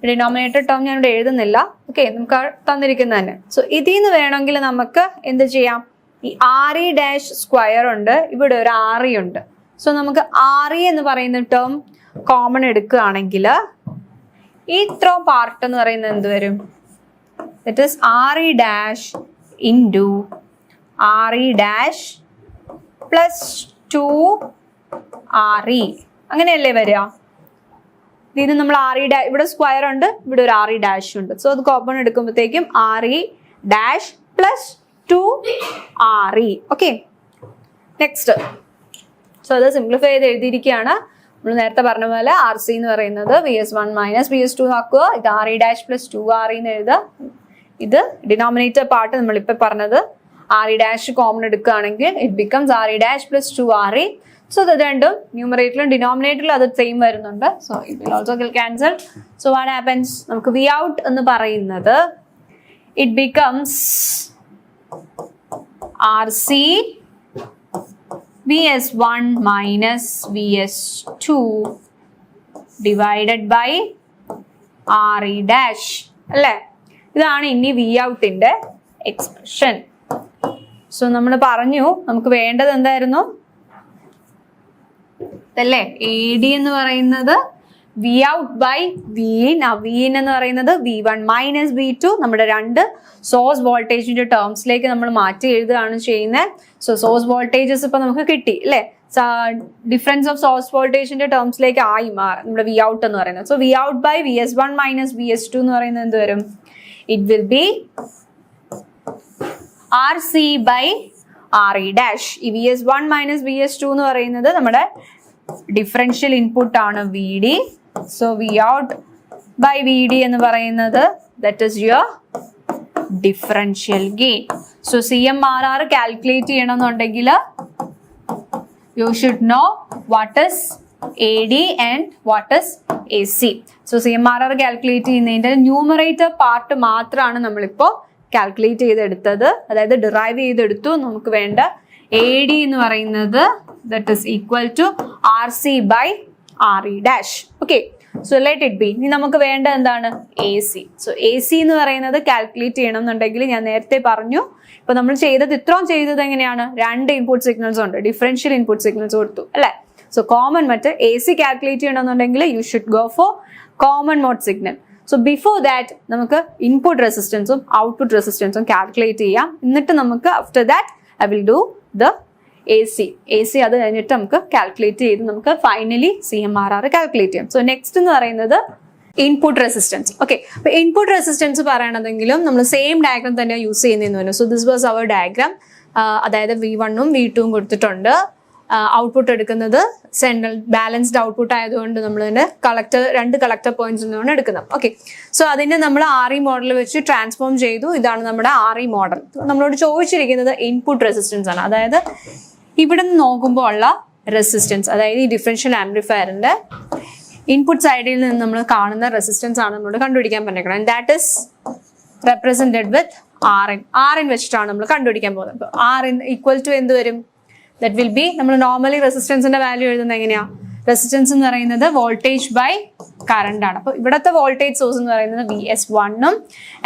denominator term ഞാൻ ഇവിടെ എഴുതുന്നില്ല. Okay, നമുക്ക് തന്നിരിക്കുന്നത് തന്നെ. സോ ഇതിൽ നിന്ന് വേണമെങ്കിൽ നമുക്ക് എന്ത് ചെയ്യാം, ഈ RE dash സ്ക്വയർ ഉണ്ട്, ഇവിടെ ഒരു RE ഉണ്ട്. സോ നമുക്ക് RE എന്ന് പറയുന്ന ടേം കോമൺ എടുക്കുകയാണെങ്കിൽ ഈ ഇത്ര പാർട്ട് എന്ന് പറയുന്നത് എന്ത് വരും, that is RE dash into RE dash plus 2 RE, അങ്ങനെയല്ലേ വരിക. ഇത് നമ്മൾ RE dash, ഇവിടെ സ്ക്വയർ ഉണ്ട്, ഇവിടെ ഒരു RE dash ഉണ്ട്. സോ അത് കോമൺ എടുക്കുമ്പോഴത്തേക്കും RE dash plus 2 RE. Okay, next. So അത് സിംപ്ലിഫൈ ചെയ്ത് എഴുതിയിരിക്കുകയാണ്. നമ്മൾ നേരത്തെ പറഞ്ഞ പോലെ ആർ സി എന്ന് പറയുന്നത് VS1 മൈനസ് VS2 ആക്കുക. ഇത് RE ഡാഷ് പ്ലസ് 2RE എന്ന് എഴുതുക. ഇത് ഡിനോമിനേറ്റർ പാർട്ട് നമ്മളിപ്പോ പറഞ്ഞത് RE ഡാഷ് കോമൺ എടുക്കുകയാണെങ്കിൽ it becomes RE dash plus 2RE. So ഇത് രണ്ടും ന്യൂമറേറ്ററിലും ഡിനോമിനേറ്ററിലും അത് സെയിം വരുന്നുണ്ട്. So it will also get cancel. So what happens, നമുക്ക് വി ഔട്ട് എന്ന് പറയുന്നത് it becomes RC VS1 minus VS2 divided by RE dash അല്ലേ? ഇതാണ് ഇനി വി ഔട്ടിന്റെ എക്സ്പ്രഷൻ. സോ നമ്മൾ പറഞ്ഞു നമുക്ക് വേണ്ടത് എന്തായിരുന്നു അല്ലേ? AD എന്ന് പറയുന്നത് V out by V in. V in എന്ന് പറയുന്നത് V1 മൈനസ് V2 നമ്മുടെ രണ്ട് സോഴ്സ് വോൾട്ടേജിന്റെ ടേംസിലേക്ക് നമ്മൾ മാറ്റി എഴുതുകയാണ് ചെയ്യുന്നത്. സോ സോഴ്സ് വോൾട്ടേജസ് ഇപ്പൊ നമുക്ക് കിട്ടി അല്ലേ? ഡിഫറൻസ് ഓഫ് സോഴ്സ് വോൾട്ടേജിന്റെ ടേംസിലേക്ക് ആയി മാറും നമ്മുടെ വി ഔട്ട് എന്ന് പറയുന്നത്. So v out by VS1 minus VS2 എന്ന് പറയുന്നത് എന്ത് വരും? It will be RC by RE dash. ഈ VS1 മൈനസ് VS2 എന്ന് പറയുന്നത് നമ്മുടെ ഡിഫറൻഷ്യൽ ഇൻപുട്ട് ആണ് VD. So v out by VD എന്ന് പറയുന്നത് that is your differential gain. So CMRR calculate ചെയ്യണമെന്നുണ്ടെങ്കിൽ you should know what is AD and what is AC. So CMRR calculate ചെയ്യുന്നതിന്റെ numerator part മാത്രമാണ് നമ്മളിപ്പോൾ calculate ചെയ്തെടുത്തത്, അതായത് derive ചെയ്തെടുത്തു. നമുക്ക് വേണ്ട AD എന്ന് പറയുന്നത് that is equal to RC by RE dash. Okay, so let it be. ഇനി നമുക്ക് വേണ്ട എന്താണ്? AC. So AC എന്ന് പറയുന്നത് കാൽക്കുലേറ്റ് ചെയ്യണം എന്നുണ്ടെങ്കിൽ ഞാൻ നേരത്തെ പറഞ്ഞു, ഇപ്പൊ നമ്മൾ ഇത്രയും ചെയ്തത് എങ്ങനെയാണ്? രണ്ട് ഇൻപുട്ട് സിഗ്നൽസ് ഉണ്ട്, ഡിഫറൻഷ്യൽ ഇൻപുട്ട് സിഗ്നൽസ് കൊടുത്തു അല്ലെ? സോ കോമൺ മറ്റ് AC കാൽക്കുലേറ്റ് ചെയ്യണമെന്നുണ്ടെങ്കിൽ you should go for common mode signal. So before that നമുക്ക് ഇൻപുട്ട് റെസിസ്റ്റൻസും ഔട്ട്പുട്ട് റെസിസ്റ്റൻസും കാൽക്കുലേറ്റ് ചെയ്യാം. എന്നിട്ട് നമുക്ക് after that I will do the AC അത് കഴിഞ്ഞിട്ട് നമുക്ക് കാൽക്കുലേറ്റ് ചെയ്ത് നമുക്ക് ഫൈനലി CMRR കാൽക്കുലേറ്റ് ചെയ്യാം. സോ നെക്സ്റ്റ് എന്ന് പറയുന്നത് ഇൻപുട്ട് റെസിസ്റ്റൻസ്. ഓക്കെ, അപ്പൊ ഇൻപുട്ട് റെസിസ്റ്റൻസ് പറയണതെങ്കിലും നമ്മൾ സെയിം ഡയഗ്രാം തന്നെ യൂസ് ചെയ്യുന്നതെന്ന് പറഞ്ഞു. So this was our diagram. അതായത് V1ഉം V2ഉം കൊടുത്തിട്ടുണ്ട്. ഔട്ട്പുട്ട് എടുക്കുന്നത് സെൻട്രൽ ബാലൻസ്ഡ് ഔട്ട്പുട്ട് ആയതുകൊണ്ട് നമ്മൾ തന്നെ രണ്ട് കളക്ടർ പോയിന്റ്സ് നിന്നാണ് എടുക്കുന്നത്. ഓക്കെ, സോ അതിനെ നമ്മൾ RE മോഡൽ വെച്ച് ട്രാൻസ്ഫോം ചെയ്തു. ഇതാണ് നമ്മുടെ RE മോഡൽ. നമ്മളോട് ചോദിച്ചിരിക്കുന്നത് ഇൻപുട്ട് റെസിസ്റ്റൻസ് ആണ്, അതായത് ഇവിടെ നിന്ന് നോക്കുമ്പോൾ ഉള്ള റെസിസ്റ്റൻസ്, അതായത് ഈ ഡിഫറൻഷ്യൽ ആംപ്ലിഫയറിന്റെ ഇൻപുട്ട് സൈഡിൽ നിന്ന് നമ്മൾ കാണുന്ന റെസിസ്റ്റൻസ് ആണ് നമ്മളോട് കണ്ടുപിടിക്കാൻ പറഞ്ഞേക്കണം. That is represented with RN വെച്ചിട്ടാണ് നമ്മൾ കണ്ടുപിടിക്കാൻ പോകുന്നത്. RN ഈക്വൽ ടു എന്ത് വരും? ദാറ്റ് വിൽ ബി, നമ്മൾ നോർമലി റെസിസ്റ്റൻസിന്റെ വാല്യൂ എഴുതുന്നത് എങ്ങനെയാ? റെസിസ്റ്റൻസ് എന്ന് പറയുന്നത് വോൾട്ടേജ് ബൈ കറണ്ട് ആണ്. അപ്പൊ ഇവിടത്തെ വോൾട്ടേജ് സോഴ്സ് എന്ന് പറയുന്നത് VS1ഉം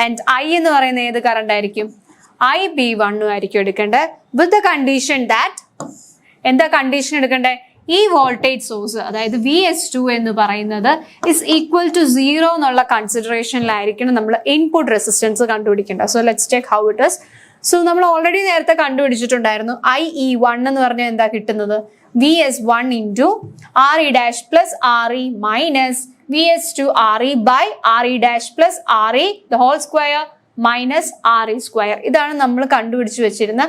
ആൻഡ് I എന്ന് പറയുന്ന ഏത് കറണ്ട് ആയിരിക്കും? IB1 ആയിരിക്കും എടുക്കേണ്ടത്. വിത്ത് ദ കണ്ടീഷൻ ദാറ്റ്, എന്താ കണ്ടീഷൻ എടുക്കേണ്ടത്? ഈ വോൾട്ടേജ് സോഴ്സ് അതായത് VS2 എന്ന് പറയുന്നത് ഇസ് ഈക്വൽ ടു 0 എന്നുള്ള കൺസിഡറേഷനിലായിരിക്കണം നമ്മൾ ഇൻപുട്ട് റെസിസ്റ്റൻസ് കണ്ടുപിടിക്കേണ്ടത്. So let's check how it is. So നമ്മൾ ഓൾറെഡി നേരത്തെ കണ്ടുപിടിച്ചിട്ടുണ്ടായിരുന്നു. IE1 എന്ന് പറഞ്ഞാൽ എന്താ കിട്ടുന്നത്? VS1 into RE dash plus RE minus VS2 RE by RE dash plus RE the whole square minus RE square. ഇതാണ് നമ്മൾ കണ്ടുപിടിച്ച് വെച്ചിരുന്ന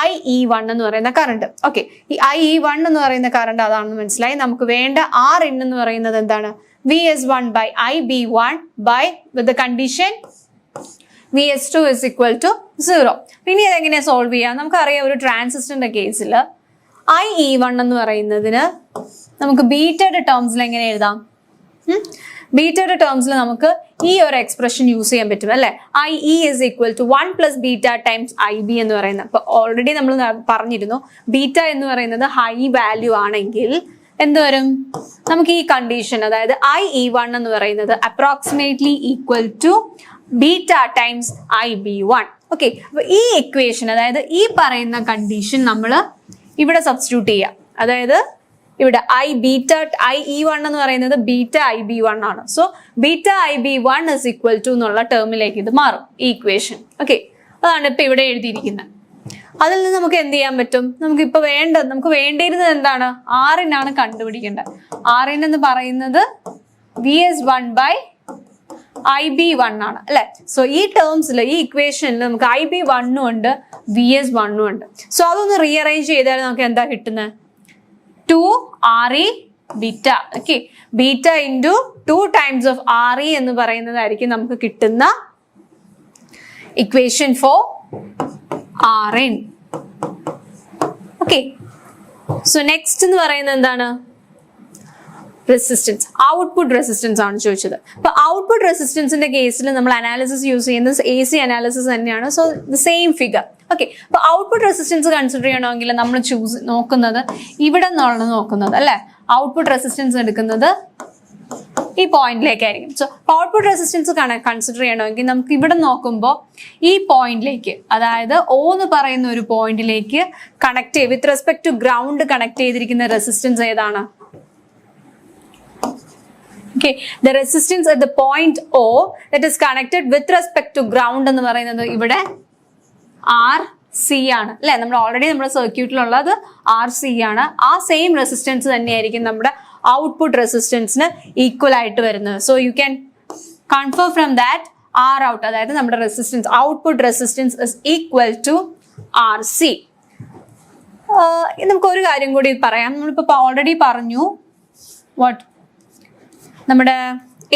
IE1 എന്ന് പറയുന്ന കറണ്ട്. ഓക്കെ, ഈ IE1 എന്ന് പറയുന്ന കറണ്ട് അതാണെന്ന് മനസ്സിലായി. നമുക്ക് വേണ്ട RN എന്ന് പറയുന്നത് എന്താണ്? VS1 by IB1 by with the condition VS2 is equal to 0. ഇനി ഇതെങ്ങനെയാ സോൾവ് ചെയ്യാം? നമുക്കറിയാം ഒരു ട്രാൻസിസ്റ്ററിന്റെ കേസിൽ IE1 എന്ന് പറയുന്നതിന് നമുക്ക് ബീറ്റയുടെ ടേംസിൽ എങ്ങനെ എഴുതാം? ബീറ്റയുടെ ടേംസിൽ നമുക്ക് ഈ ഒരു എക്സ്പ്രഷൻ യൂസ് ചെയ്യാൻ പറ്റും അല്ലെ? IE is equal to 1 plus beta times IB എന്ന് പറയുന്നത്. അപ്പൊ ഓൾറെഡി നമ്മൾ പറഞ്ഞിരുന്നു, ബീറ്റ എന്ന് പറയുന്നത് ഹൈ വാല്യൂ ആണെങ്കിൽ എന്ത് വരും? നമുക്ക് ഈ കണ്ടീഷൻ, അതായത് IE1 എന്ന് പറയുന്നത് approximately equal to beta times IB1. Okay, അപ്പൊ ഈ ഇക്വേഷൻ, അതായത് ഈ പറയുന്ന കണ്ടീഷൻ നമ്മൾ ഇവിടെ സബ്സ്റ്റിറ്റ്യൂട്ട് ചെയ്യാം. അതായത് ഇവിടെ IE1 എന്ന് പറയുന്നത് ബീറ്റ IB1 ആണ്. So beta IB1 is equal to എന്നുള്ള ടേമിലേക്ക് ഇത് മാറും ഈ ഇക്വേഷൻ. ഓക്കെ, അതാണ് ഇപ്പൊ ഇവിടെ എഴുതിയിരിക്കുന്നത്. അതിൽ നിന്ന് നമുക്ക് എന്ത് ചെയ്യാൻ പറ്റും? നമുക്ക് വേണ്ടിയിരുന്നത് എന്താണ്? RN ആണ് കണ്ടുപിടിക്കേണ്ടത്. RN എന്ന് പറയുന്നത് VS1 by IB1 ആണ് അല്ലെ? സോ ഈ ടേംസിൽ, ഈ ഇക്വേഷനിൽ നമുക്ക് IB1 ഉണ്ട്, VS1 ഉണ്ട്. സോ അതൊന്ന് റീഅറേഞ്ച് ചെയ്താൽ നമുക്ക് എന്താ കിട്ടുന്നത്? 2RE beta. Okay, beta into 2 times of RE എന്ന് പറയുന്നതായിരിക്കും നമുക്ക് കിട്ടുന്ന equation for Rn. Okay, so next എന്ന് പറയുന്നത് എന്താണ്? റെസിസ്റ്റൻസ്, ഔട്ട്പുട്ട് റെസിസ്റ്റൻസ് ആണ് ചോദിച്ചത്. അപ്പൊ ഔട്ട്പുട്ട് റെസിസ്റ്റൻസിന്റെ കേസിൽ നമ്മൾ അനാലിസിസ് യൂസ് ചെയ്യുന്നത് AC അനാലിസിസ് തന്നെയാണ്. So the same figure. Okay, അപ്പൊ ഔട്ട്പുട്ട് റെസിസ്റ്റൻസ് കൺസിഡർ ചെയ്യണമെങ്കിൽ നമ്മൾ നോക്കുന്നത് ഇവിടെ നിന്നാണ് നോക്കുന്നത് അല്ലെ. ഔട്ട്പുട്ട് റെസിസ്റ്റൻസ് എടുക്കുന്നത് ഈ പോയിന്റിലേക്കായിരിക്കും. സോ ഔട്ട്പുട്ട് റെസിസ്റ്റൻസ് കൺസിഡർ ചെയ്യണമെങ്കിൽ നമുക്ക് ഇവിടെ നോക്കുമ്പോൾ ഈ പോയിന്റിലേക്ക്, അതായത് O എന്ന് പറയുന്ന ഒരു പോയിന്റിലേക്ക് കണക്ട് ചെയ്ത് with respect to ground connect ചെയ്തിരിക്കുന്ന റെസിസ്റ്റൻസ് ഏതാണ്? Okay, the resistance at the point O that is connected with respect to ground എന്ന് പറയുന്നത് ഇവിടെ RC ആണ് അല്ലെ. നമ്മൾ ഓൾറെഡി നമ്മുടെ സർക്യൂട്ടിലുള്ളത് RC ആണ്. ആ സെയിം റെസിസ്റ്റൻസ് തന്നെയായിരിക്കും നമ്മുടെ ഔട്ട്പുട്ട് റെസിസ്റ്റൻസിന് ഈക്വൽ ആയിട്ട് വരുന്നത്. So you can confirm from that R out, അതായത് നമ്മുടെ resistance, output resistance is equal to RC. നമുക്ക് ഒരു കാര്യം കൂടി പറയാം. നമ്മളിപ്പോൾ ഓൾറെഡി പറഞ്ഞു വാട്ട് നമ്മുടെ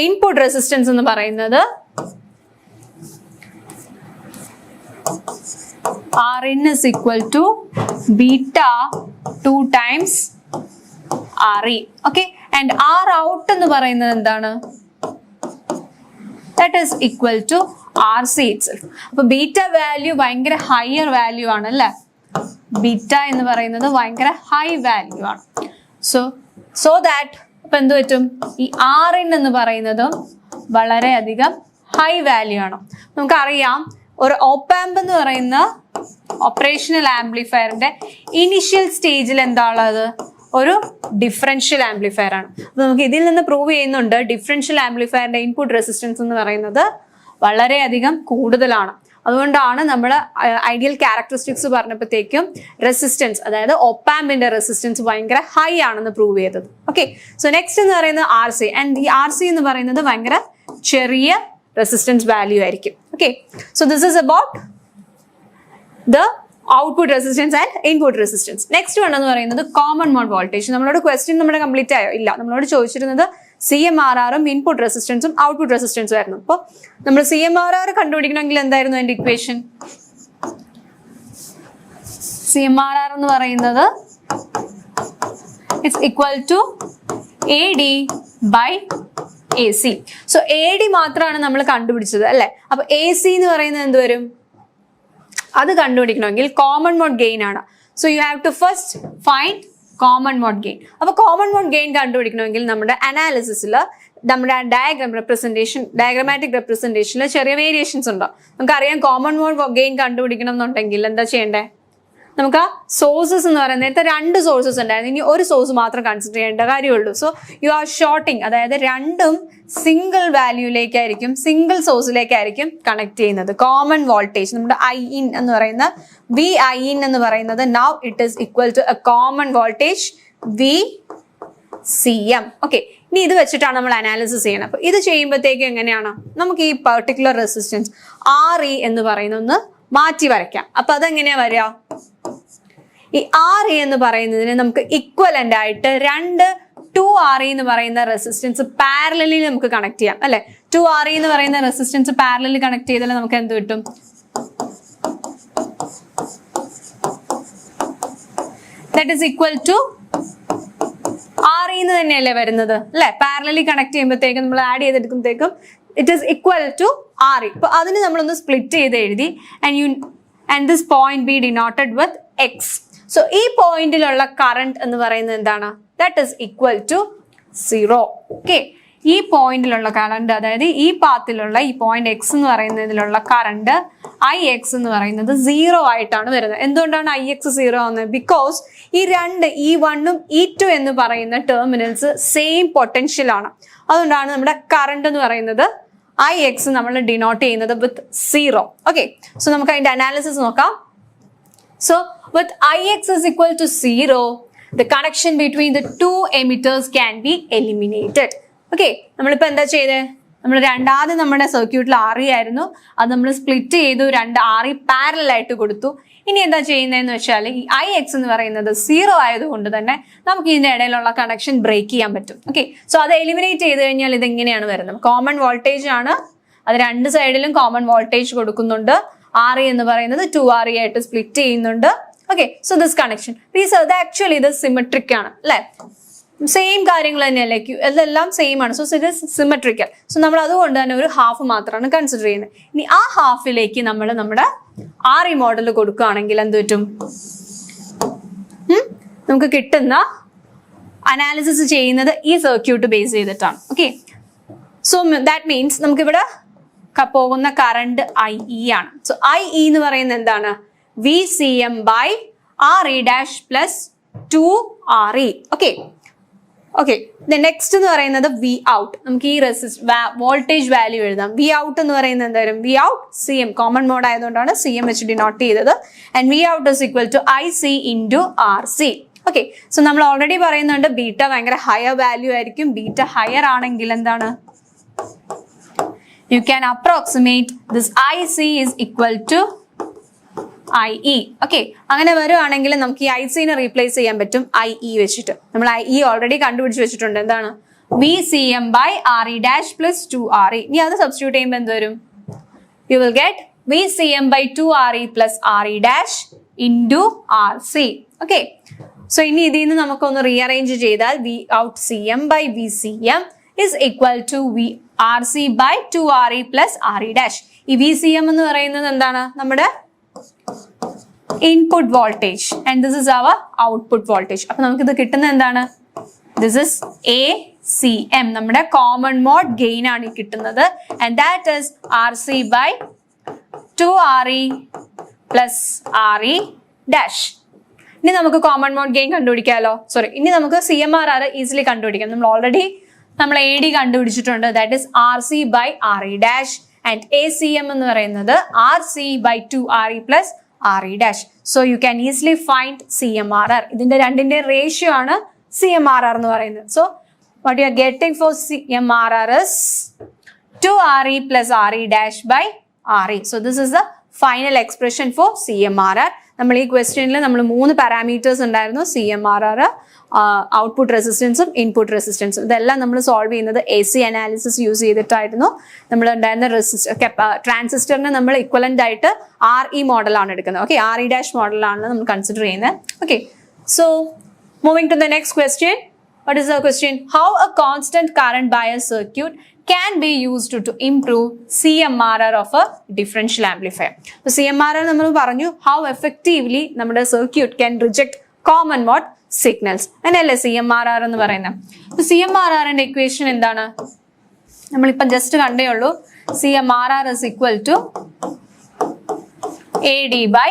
ഇൻപുട്ട് റെസിസ്റ്റൻസ് എന്ന് പറയുന്നത് Rin is equal to beta 2 times Re. Okay, and R out എന്ന് പറയുന്നത് എന്താണ്? That is equal to RC itself. അപ്പൊ ബീറ്റ വാല്യൂ ഭയങ്കര ഹയർ വാല്യൂ ആണ് അല്ലെ. ബീറ്റ എന്ന് പറയുന്നത് ഭയങ്കര ഹൈ വാല്യൂ ആണ്. സോ ദാറ്റ് ഇപ്പൊ എന്ത് പറ്റും? ഈ Rin എന്ന് പറയുന്നതും വളരെയധികം ഹൈ വാല്യൂ ആണ്. നമുക്കറിയാം ഒരു ഓപ്പാമ്പ് എന്ന് പറയുന്ന ഓപ്പറേഷണൽ ആംപ്ലിഫയറിന്റെ ഇനിഷ്യൽ സ്റ്റേജിൽ എന്താണുള്ളത്? ഒരു ഡിഫറൻഷ്യൽ ആംപ്ലിഫയർ ആണ്. അപ്പൊ നമുക്ക് ഇതിൽ നിന്ന് പ്രൂവ് ചെയ്യുന്നുണ്ട് ഡിഫറൻഷ്യൽ ആംപ്ലിഫയറിന്റെ ഇൻപുട്ട് റെസിസ്റ്റൻസ് എന്ന് പറയുന്നത് വളരെയധികം കൂടുതലാണ്. അതുകൊണ്ടാണ് നമ്മൾ ഐഡിയൽ ക്യാരക്ടറിസ്റ്റിക്സ് പറഞ്ഞപ്പോഴത്തേക്കും റെസിസ്റ്റൻസ്, അതായത് ഒപ്പാമ്പിന്റെ റെസിസ്റ്റൻസ് ഭയങ്കര ഹൈ ആണെന്ന് പ്രൂവ് ചെയ്തത്. ഓക്കെ, സോ നെക്സ്റ്റ് എന്ന് പറയുന്നത് RC, ആൻഡ് ഈ RC എന്ന് പറയുന്നത് ഭയങ്കര ചെറിയ റെസിസ്റ്റൻസ് വാല്യൂ ആയിരിക്കും. Okay, so this is about the output resistance and input resistance. Next one എന്ന് പറയുന്നത് കോമൺ മോഡ് വോൾട്ടേജ്. നമ്മളോട് ക്വസ്റ്റ്യൻ നമ്മുടെ കംപ്ലീറ്റ് ആയോ? ഇല്ല, നമ്മളോട് ചോദിച്ചിരുന്നത് CMRR-ഉം ഇൻപുട്ട് റെസിസ്റ്റൻസും ഔട്ട്പുട്ട് റെസിസ്റ്റൻസും ആയിരുന്നു. അപ്പോൾ നമ്മൾ CMRR കണ്ടുപിടിക്കണമെങ്കിൽ എന്തായിരുന്നു അതിന്റെ ഇക്വേഷൻ? CMRR എന്ന് പറയുന്നത് it's equal to AD by AC. So AD മാത്രമാണ് നമ്മൾ കണ്ടുപിടിച്ചത് അല്ലെ. അപ്പൊ AC എന്ന് പറയുന്നത് എന്ത് വരും? അത് കണ്ടുപിടിക്കണമെങ്കിൽ കോമൺ മോഡ് ഗെയിൻ ആണ്. So you have to first find common mode gain. അപ്പൊ കോമൺ മോഡ് ഗെയിൻ കണ്ടുപിടിക്കണമെങ്കിൽ നമ്മുടെ അനാലിസിസിൽ നമ്മുടെ ഡയഗ്രമാറ്റിക് റെപ്രസെന്റേഷനിൽ ചെറിയ വേരിയേഷൻസ് ഉണ്ടോ? നമുക്കറിയാം കോമൺ മോഡ് ഗെയിൻ കണ്ടുപിടിക്കണം എന്നുണ്ടെങ്കിൽ എന്താ ചെയ്യേണ്ടേ? നമുക്ക് ആ സോഴ്സസ് എന്ന് പറയുന്നത് നേരത്തെ 2 സോഴ്സസ് ഉണ്ടായിരുന്നു, ഇനി ഒരു സോഴ്സ് മാത്രം കൺസിഡർ ചെയ്യേണ്ട കാര്യമുള്ളൂ. സോ യു ആർ ഷോർട്ടിങ്, അതായത് രണ്ടും സിംഗിൾ വാല്യൂയിലേക്കായിരിക്കും, സിംഗിൾ സോഴ്സിലേക്കായിരിക്കും കണക്ട് ചെയ്യുന്നത്. കോമൺ വോൾട്ടേജ് നമ്മുടെ Iin എന്ന് പറയുന്ന Vin എന്ന് പറയുന്നത് now it is equal to a common voltage VCM. Okay, ഇനി ഇത് വെച്ചിട്ടാണ് നമ്മൾ അനാലിസിസ് ചെയ്യണം. അപ്പൊ ഇത് ചെയ്യുമ്പോഴത്തേക്ക് എങ്ങനെയാണ് നമുക്ക് ഈ പെർട്ടിക്കുലർ റെസിസ്റ്റൻസ് Re എന്ന് പറയുന്ന ഒന്ന് മാറ്റി വരയ്ക്കാം. അപ്പൊ അതെങ്ങനെയാ വരിക? ഈ Re എന്ന് പറയുന്നതിന് നമുക്ക് ഇക്വലന്റ് ആയിട്ട് 2Re എന്ന് പറയുന്ന റെസിസ്റ്റൻസ് പാരലലി നമുക്ക് കണക്ട് ചെയ്യാം അല്ലെ. 2Re എന്ന് പറയുന്ന റെസിസ്റ്റൻസ് പാരലലി കണക്ട് ചെയ്താൽ നമുക്ക് എന്ത് കിട്ടും? That is equal to Re എന്ന് തന്നെയല്ലേ വരുന്നത് അല്ലെ. പാരലലി കണക്ട് ചെയ്യുമ്പോഴത്തേക്കും നമ്മൾ ആഡ് ചെയ്തെടുക്കുമ്പോഴത്തേക്കും it is equal to Re. അപ്പൊ അതിന് നമ്മളൊന്ന് സ്പ്ലിറ്റ് ചെയ്ത് എഴുതി and this point be denoted with X. So ഈ പോയിന്റിലുള്ള കറണ്ട് എന്ന് പറയുന്നത് എന്താണ്? That is equal to 0. Okay, ഈ പോയിന്റിലുള്ള കറണ്ട്, അതായത് ഈ പാത്തിലുള്ള ഈ പോയിന്റ് X എന്ന് പറയുന്നതിലുള്ള കറണ്ട് Ix എന്ന് പറയുന്നത് 0 ആയിട്ടാണ് വരുന്നത്. എന്തുകൊണ്ടാണ് Ix 0 ആവുന്നത്? ബിക്കോസ് ഈ രണ്ട് E1ഉം E2 എന്ന് പറയുന്ന ടെർമിനൽസ് സെയിം പൊട്ടൻഷ്യൽ ആണ്. അതുകൊണ്ടാണ് നമ്മുടെ കറണ്ട് എന്ന് പറയുന്നത് Ix നമ്മൾ ഡിനോട്ട് ചെയ്യുന്നത് വിത്ത് 0. ഓക്കെ, സോ നമുക്ക് അതിന്റെ അനാലിസിസ് നോക്കാം. So with Ix is equal to 0, the connection between the two emitters can be eliminated. Okay, നമ്മളിപ്പോ എന്താ ചെയ്തേ? നമ്മൾ രണ്ടാമത് നമ്മുടെ സർക്യൂട്ടിൽ RE ആയിരുന്നു, അത് നമ്മൾ സ്പ്ലിറ്റ് ചെയ്തു, രണ്ട് RE പാരലൽ ആയിട്ട് കൊടുത്തു. ഇനി എന്താ ചെയ്യുന്നതെന്ന് വെച്ചാൽ ഈ IX എന്ന് പറയുന്നത് 0 ആയതുകൊണ്ട് തന്നെ നമുക്ക് ഇതിന്റെ ഇടയിലുള്ള കണക്ഷൻ ബ്രേക്ക് ചെയ്യാൻ പറ്റും. ഓക്കെ, സോ അത് എലിമിനേറ്റ് ചെയ്ത് കഴിഞ്ഞാൽ ഇത് എങ്ങനെയാണ് വരുന്നത്? കോമൺ വോൾട്ടേജ് ആണ്, അത് രണ്ട് സൈഡിലും കോമൺ വോൾട്ടേജ് കൊടുക്കുന്നുണ്ട്. RE എന്ന് പറയുന്നത് 2RE ആയിട്ട് സ്പ്ലിറ്റ് ചെയ്യുന്നുണ്ട്. ഓക്കെ, സോ ദിസ് കണക്ഷൻ ഇത് ആക്ച്വലി ഇത് സിമെട്രിക് ആണ് അല്ലെ, സെയിം കാര്യങ്ങൾ തന്നെയല്ലേ, ഇതെല്ലാം സെയിം ആണ്. So it is symmetrical. So നമ്മൾ അതുകൊണ്ട് തന്നെ ഒരു ഹാഫ് മാത്രമാണ് കൺസിഡർ ചെയ്യുന്നത്. ഇനി ആ ഹാഫിലേക്ക് നമ്മൾ നമ്മുടെ RE മോഡൽ കൊടുക്കുകയാണെങ്കിൽ എന്ത് പറ്റും? നമുക്ക് കിട്ടുന്ന അനാലിസിസ് ചെയ്യുന്നത് ഈ സർക്യൂട്ട് ബേസ് ചെയ്തിട്ടാണ്. ഓക്കെ, സോ ദാറ്റ് മീൻസ് നമുക്കിവിടെ പോകുന്ന കറണ്ട് IE ആണ്. സോ IE എന്ന് പറയുന്നത് എന്താണ്? VCM by RE dash plus 2RE. Okay, next എന്ന് പറയുന്നത് വി ഔട്ട്. നമുക്ക് ഈ വോൾട്ടേജ് വാല്യൂ എഴുതാം. വി ഔട്ട് എന്ന് പറയുന്നത് എന്തായാലും V out CM common mode ആയതുകൊണ്ടാണ് CM വെച്ച് ഡിനോട്ട് ചെയ്തത്. And V out is equal to IC into RC. Okay, so നമ്മൾ ഓൾറെഡി പറയുന്നുണ്ട് ബീറ്റ ഭയങ്കര ഹയർ വാല്യൂ ആയിരിക്കും. ബീറ്റ ഹയർ ആണെങ്കിൽ എന്താണ്? You can approximate this IC is equal to IE. Okay, അങ്ങനെ വരുവാണെങ്കിൽ നമുക്ക് ഈ IC-നെ റീപ്ലേസ് ചെയ്യാൻ പറ്റും IE വെച്ചിട്ട്. നമ്മൾ IE ഓൾറെഡി കണ്ടുപിടിച്ച് വെച്ചിട്ടുണ്ട്. എന്താണ്? VCM by RE dash plus 2RE. ഇനി അത് സബ്സ്റ്റിറ്റ്യൂട്ട് ചെയ്യുമ്പോൾ എന്ത് വരും? You will get VCM by 2RE plus RE dash into RC. Okay, so ഇനി ഇതിൽ നിന്ന് നമുക്കൊന്ന് റീഅറേഞ്ച് ചെയ്താൽ V out CM by VCM is equal to RC by 2RE plus RE dash. ഈ VCM എന്ന് പറയുന്നത് എന്താണ്? നമ്മുടെ input voltage and this is our output voltage. അപ്പൊ നമുക്ക് ഇത് കിട്ടുന്നത് എന്താണ്? ദിസ് ഇസ് ACM, നമ്മുടെ കോമൺ മോഡ് ഗെയിൻ ആണ് ഈ കിട്ടുന്നത്. And that is RC by 2RE plus RE dash. ഇനി നമുക്ക് കോമൺ മോഡ് ഗെയിൻ കണ്ടുപിടിക്കാമല്ലോ. ഇനി നമുക്ക് CMRR ഈസിലി കണ്ടുപിടിക്കാം. നമ്മൾ AD കണ്ടുപിടിച്ചിട്ടുണ്ട്. That is RC by RE dash and ACM എന്ന് പറയുന്നത് RC by 2RE plus RE dash. So you can easily find CMRR. ഇതിന്റെ രണ്ടിന്റെ റേഷ്യോ ആണ് CMRR എന്ന് പറയുന്നത്. So what you are getting for CMRR is 2RE plus RE dash by RE. So this is the final expression for CMRR. നമ്മൾ ഈ ക്വസ്റ്റ്യനിൽ നമ്മൾ 3 parameters ഉണ്ടായിരുന്നു. CMRR, ഔട്ട്പുട്ട് റെസിസ്റ്റൻസും ഇൻപുട്ട് റെസിസ്റ്റൻസും. ഇതെല്ലാം നമ്മൾ സോൾവ് ചെയ്യുന്നത് AC അനാലിസിസ് യൂസ് ചെയ്തിട്ടായിരുന്നു. നമ്മൾ ഉണ്ടായിരുന്ന ട്രാൻസിസ്റ്ററിന് നമ്മൾ ഇക്വലന്റ് ആയിട്ട് RE മോഡലാണ് എടുക്കുന്നത്. ഓക്കെ, RE ഡാഷ് മോഡലാണ് നമ്മൾ കൺസിഡർ ചെയ്യുന്നത്. Okay, so moving to the next question. What is the question? How a constant current bias circuit can be used to improve CMRR of a differential amplifier. So CMRR നമ്മൾ പറഞ്ഞു, how effectively നമ്മുടെ circuit can reject common mode signals. അങ്ങനെയല്ലേ CMRR എന്ന് പറയുന്നത്. അപ്പൊ CMRRന്റെ equation എന്താണ്? നമ്മളിപ്പം just കണ്ടേ ഉള്ളൂ. CMRR is equal to AD by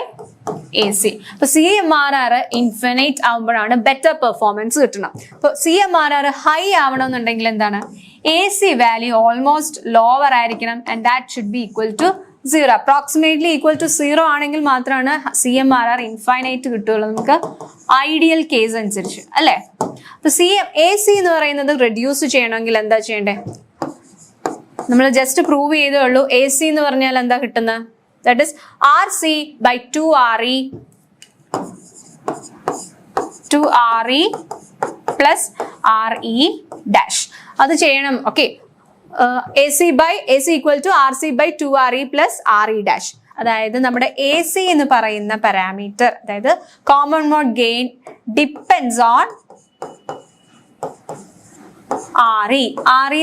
AC. അപ്പൊ CMRR ഇൻഫിനിറ്റ് ആവുമ്പോഴാണ് ബെറ്റർ പെർഫോമൻസ് കിട്ടണം. അപ്പൊ CMRR ഹൈ ആവണമെന്നുണ്ടെങ്കിൽ എന്താണ്? AC വാല്യൂ ഓൾമോസ്റ്റ് ലോവർ ആയിരിക്കണം and that should be equal to 0, approximately equal to 0 ആണെങ്കിൽ മാത്രമാണ് CMRR ഇൻഫൈനൈറ്റ് കിട്ടുള്ളൂ നമുക്ക് ഐഡിയൽ കേസ് അനുസരിച്ച് അല്ലേ. അപ്പൊ AC എന്ന് പറയുന്നത് റെഡ്യൂസ് ചെയ്യണമെങ്കിൽ എന്താ ചെയ്യണ്ടേ? നമ്മൾ ജസ്റ്റ് പ്രൂവ് ചെയ്തേ ഉള്ളൂ. AC എന്ന് പറഞ്ഞാൽ എന്താ കിട്ടുന്നത്? That is RC by 2RE plus RE dash. അത് ചെയ്യണം. Okay, AC equal to RC by 2RE plus RE dash. അതായത് നമ്മുടെ AC എന്ന് പറയുന്ന പാരാമീറ്റർ, അതായത് common mode gain depends on RE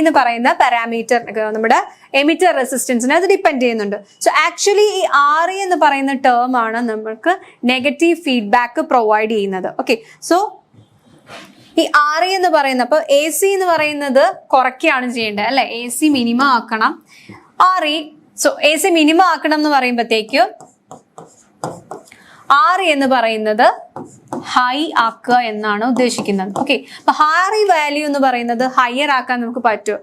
എന്ന് പറയുന്ന പാരാമീറ്റർ നമ്മുടെ എമിറ്റർ റെസിസ്റ്റൻസിനെ അത് ഡിപ്പെൻഡ് ചെയ്യുന്നുണ്ട്. സോ ആക്ച്വലി ഈ RE എന്ന് പറയുന്ന ടേം ആണ് നമുക്ക് നെഗറ്റീവ് ഫീഡ്ബാക്ക് പ്രൊവൈഡ് ചെയ്യുന്നത്. ഓക്കെ, സോ ഈ RE എന്ന് പറയുന്ന, അപ്പൊ AC എന്ന് പറയുന്നത് കുറയ്ക്കുകയാണ് ചെയ്യേണ്ടത് അല്ലെ. AC മിനിമം ആക്കണം. സോ AC മിനിമം ആക്കണം എന്ന് പറയുമ്പോഴത്തേക്കും RE എന്ന് പറയുന്നത് ഹൈ ആക്കുക എന്നാണ് ഉദ്ദേശിക്കുന്നത്. ഓക്കെ, അപ്പൊ RE വാല്യൂ എന്ന് പറയുന്നത് ഹയർ ആക്കാൻ നമുക്ക് പറ്റും.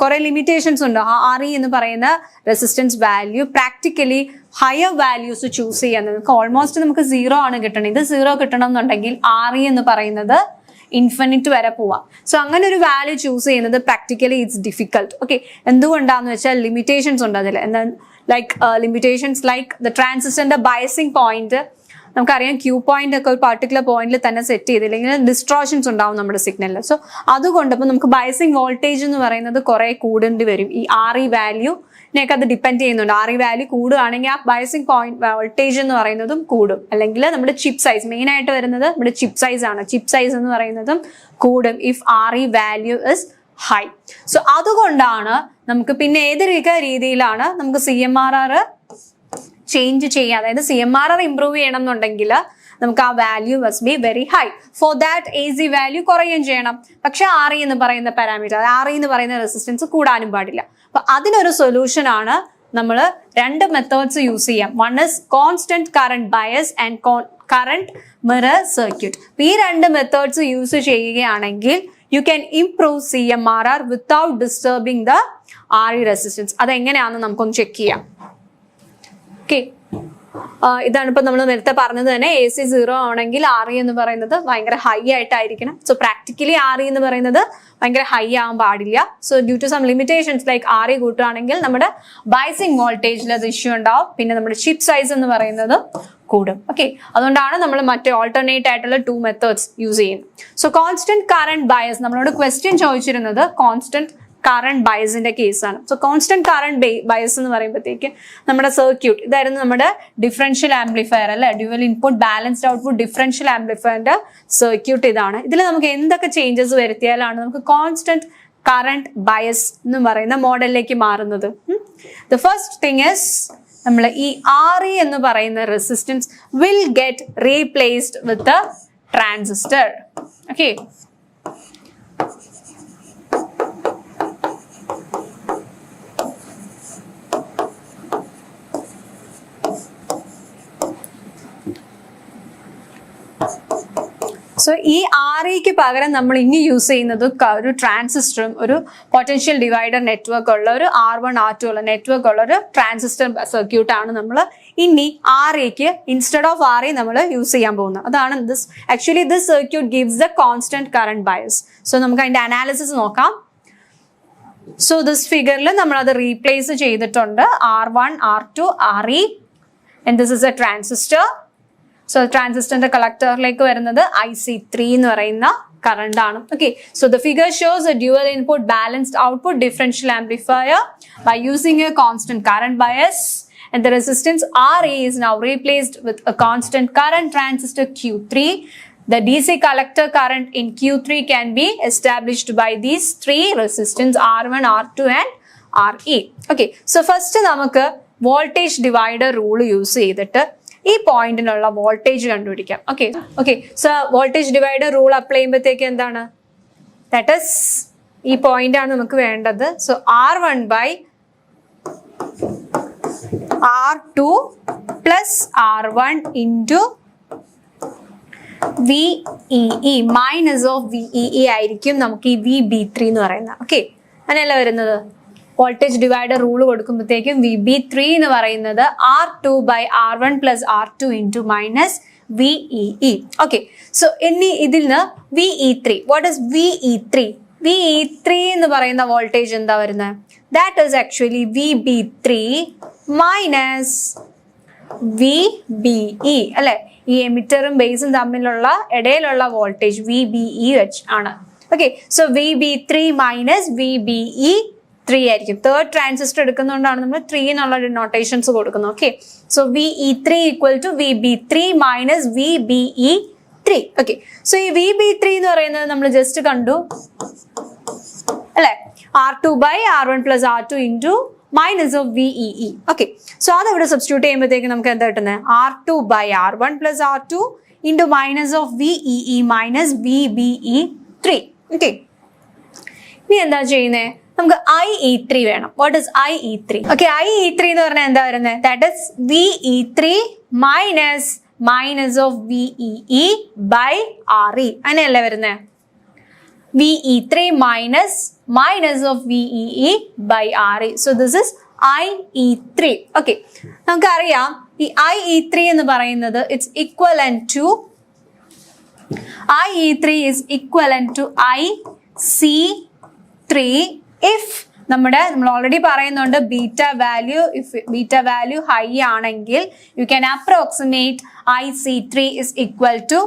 കുറെ ലിമിറ്റേഷൻസ് ഉണ്ട്. RE എന്ന് പറയുന്ന resistance value practically higher values choose ചെയ്യാൻ നമുക്ക് ഓൾമോസ്റ്റ് നമുക്ക് 0 ആണ് കിട്ടണം. ഇത് 0 കിട്ടണം എന്നുണ്ടെങ്കിൽ RE എന്ന് പറയുന്നത് ഇൻഫിനിറ്റ് വരെ പോവാം. സോ അങ്ങനെ ഒരു വാല്യൂ ചൂസ് ചെയ്യുന്നത് പ്രാക്ടിക്കലി ഇറ്റ്സ് ഡിഫിക്കൽട്ട്. ഓക്കെ, എന്തുകൊണ്ടാന്ന് വെച്ചാൽ ലിമിറ്റേഷൻസ് ഉണ്ട് അതിൽ. എന്താ ലൈക്ക് ലിമിറ്റേഷൻസ് ലൈക്ക് ദ ട്രാൻസിസ്റ്ററിന്റെ ബയസിങ് പോയിന്റ് നമുക്കറിയാം, ക്യൂ പോയിന്റ് ഒക്കെ ഒരു പർട്ടിക്കുലർ പോയിന്റിൽ തന്നെ സെറ്റ് ചെയ്തില്ലെങ്കിൽ ഡിസ്ട്രോഷൻസ് ഉണ്ടാവും നമ്മുടെ സിഗ്നലിൽ. സോ അതുകൊണ്ട് ഇപ്പം നമുക്ക് ബയസിങ് വോൾട്ടേജ് എന്ന് പറയുന്നത് കുറെ കൂടേണ്ടി വരും. ഈ RE വാല്യൂനെയൊക്കെ അത് ഡിപ്പെൻഡ് ചെയ്യുന്നുണ്ട്. RE വാല്യൂ കൂടുകയാണെങ്കിൽ ആ ബയസിങ് പോയിന്റ് വോൾട്ടേജ് എന്ന് പറയുന്നതും കൂടും. അല്ലെങ്കിൽ നമ്മുടെ ചിപ്പ് സൈസ്, മെയിൻ ആയിട്ട് വരുന്നത് നമ്മുടെ ചിപ്പ് സൈസ് ആണ്. ചിപ്പ് സൈസ് എന്ന് പറയുന്നതും കൂടും if RE value is high. So അതുകൊണ്ടാണ് നമുക്ക് പിന്നെ ഏതൊക്കെ രീതിയിലാണ് നമുക്ക് CMRR ചേഞ്ച് ചെയ്യുക. അതായത് CMRR ഇംപ്രൂവ് ചെയ്യണം എന്നുണ്ടെങ്കിൽ നമുക്ക് ആ value must be very high. For that AC value കുറയുകയും ചെയ്യണം. പക്ഷെ RE എന്ന് പറയുന്ന പാരാമീറ്റർ, RE എന്ന് പറയുന്ന റെസിസ്റ്റൻസ് കൂടാനും പാടില്ല. അപ്പൊ അതിനൊരു സൊല്യൂഷൻ ആണ് നമ്മൾ രണ്ട് മെത്തേഡ്സ് യൂസ് ചെയ്യാം. One is constant current bias and current mirror circuit. ഈ രണ്ട് മെത്തേഡ്സ് യൂസ് ചെയ്യുകയാണെങ്കിൽ you can improve CMRR without disturbing the RE resistance. അതെങ്ങനെയാണെന്ന് നമുക്കൊന്ന് ചെക്ക് ചെയ്യാം. ഓക്കെ, ഇതാണ് ഇപ്പൊ നമ്മൾ നേരത്തെ പറഞ്ഞത് തന്നെ. AC 0 ആണെങ്കിൽ RE എന്ന് പറയുന്നത് ഭയങ്കര ഹൈ ആയിട്ടായിരിക്കണം. സോ പ്രാക്ടിക്കലി RE എന്ന് പറയുന്നത് ഭയങ്കര ഹൈ ആവാൻ പാടില്ല. So due to some limitations like RE കൂട്ടുകയാണെങ്കിൽ നമ്മുടെ ബയസിങ് വോൾട്ടേജിൽ അത് ഇഷ്യൂ ഉണ്ടാവും. പിന്നെ നമ്മുടെ ചിപ്പ് സൈസ് എന്ന് പറയുന്നത് കൂടും. ഓക്കെ, അതുകൊണ്ടാണ് നമ്മൾ മറ്റേ ഓൾട്ടർനേറ്റ് ആയിട്ടുള്ള 2 മെത്തേഡ്സ് യൂസ് ചെയ്യുന്നത്. സോ കോൺസ്റ്റന്റ് കറന്റ് ബയസ്, നമ്മളോട് ക്വസ്റ്റ്യൻ ചോദിച്ചിരുന്നത് കോൺസ്റ്റന്റ് കറന്റ് ബയസിന്റെ കേസാണ്. സോ കോൺസ്റ്റന്റ് കറന്റ് ബയസ് എന്ന് പറയുമ്പോഴത്തേക്ക് നമ്മുടെ സർക്യൂട്ട് ഇതായിരുന്നു. നമ്മുടെ ഡിഫറൻഷ്യൽ ആംപ്ലിഫയർ അല്ലെ, dual input balanced output differential ആംപ്ലിഫയറിന്റെ സർക്യൂട്ട് ഇതാണ്. ഇതിൽ നമുക്ക് എന്തൊക്കെ ചേഞ്ചസ് വരുത്തിയാലാണ് നമുക്ക് കോൺസ്റ്റന്റ് കറന്റ് ബയസ് എന്ന് പറയുന്ന മോഡലിലേക്ക് മാറുന്നത്? ദ ഫസ്റ്റ് തിങ് ഇസ് നമ്മൾ ഈ RE എന്ന് പറയുന്ന resistance will get replaced with transistor. Okay, so ഈ REക്ക് പകരം നമ്മൾ ഇനി യൂസ് ചെയ്യുന്നത് ഒരു ട്രാൻസിസ്റ്ററും ഒരു പൊട്ടൻഷ്യൽ ഡിവൈഡർ നെറ്റ്വർക്ക് ഉള്ള ഒരു R1 R2 ഉള്ള നെറ്റ്വർക്ക് ഉള്ള ഒരു ട്രാൻസിസ്റ്റർ സർക്യൂട്ട് ആണ് നമ്മൾ ഇനി REക്ക് ഇൻസ്റ്റെഡ് ഓഫ് RE നമ്മൾ യൂസ് ചെയ്യാൻ പോകുന്നത്. അതാണ് this. Actually this circuit gives the constant current bias. So നമുക്ക് അതിന്റെ അനാലിസിസ് നോക്കാം. സോ ദിസ് ഫിഗറിൽ നമ്മൾ അത് റീപ്ലേസ് ചെയ്തിട്ടുണ്ട്. R1 R2 RE and this is a transistor. So ട്രാൻസിസ്റ്ററിന്റെ കളക്ടറിലേക്ക് വരുന്നത് IC3 എന്ന് പറയുന്ന കറണ്ട് ആണ്. Okay, so the figure shows a dual input balanced output differential amplifier by using a constant current bias and the resistance RE is now replaced with a constant current transistor Q3. The DC collector current in Q3 can be established by these three resistance R1, R2 and RE. Okay, so first നമുക്ക് voltage divider rule use ചെയ്തിട്ട് ഈ പോയിന്റിനുള്ള voltage കണ്ടുപിടിക്കാം. Okay okay, so voltage divider rule apply ചെയ്യുമ്പോഴത്തേക്ക് എന്താണ്? That is ഈ point ആണ് നമുക്ക് വേണ്ടത്. So R1 by R2 plus R1 into VEE minus of VEE ആയിരിക്കും നമുക്ക് ഈ VB3 എന്ന് പറയുന്നത്. ഓക്കെ, അങ്ങനെയല്ല വരുന്നത്. വോൾട്ടേജ് ഡിവൈഡർ റൂൾ കൊടുക്കുമ്പോഴത്തേക്കും VB3 എന്ന് പറയുന്നത് R2 by R1 plus R2 into minus VEE. Okay, so ഇനി ഇതിൽ നിന്ന് VE3, what is VE3? VE3 എന്ന് പറയുന്ന വോൾട്ടേജ് എന്താ വരുന്നത്? That is actually VB3 minus VBE അല്ലെ. ഈ എമിറ്ററും ബേസും തമ്മിലുള്ള ഇടയിലുള്ള വോൾട്ടേജ് VBE ആണ്. Okay, so VB3 minus VBE3 ആയിരിക്കും. തേർഡ് ട്രാൻസിസ്റ്റർ എടുക്കുന്നതുകൊണ്ടാണ് നമ്മൾ 3 എന്നുള്ള നൊട്ടേഷൻസ് കൊടുക്കുന്നത്. Okay, so VE3 equal to VB3 minus VBE3. Okay, so ഈ VB3 എന്ന് പറയുന്നത് നമ്മൾ ജസ്റ്റ് കണ്ടു അല്ലെ, R2 by R1 plus R2 into minus of VEE. Okay, so അതവിടെ സബ്സ്റ്റിറ്റ്യൂട്ട് ചെയ്യുമ്പോഴത്തേക്ക് നമുക്ക് എന്താ കിട്ടുന്നത്? R2 by R1 plus R2 into minus of VEE minus VBE3. Okay, ഇനി എന്താ ചെയ്യുന്നത്? നമുക്ക് IE3 വേണം. What is IE3? Okay, IE3 എന്ന് പറഞ്ഞാൽ എന്താ വരുന്നത്? That is VE3 minus of VEE by RE. അങ്ങനെയല്ലേ വരുന്നത്? VE3 minus of VEE by RE. So this is IE3. Okay, നമുക്കറിയാം ഈ IE3 എന്ന് പറയുന്നത് it's equivalent to IE3 is equivalent to IC3 if നമ്മൾ ഓൾറെഡി പറയുന്നുണ്ട് ബീറ്റ വാല്യൂ ഹൈ ആണെങ്കിൽ you can approximate IC3 is equal to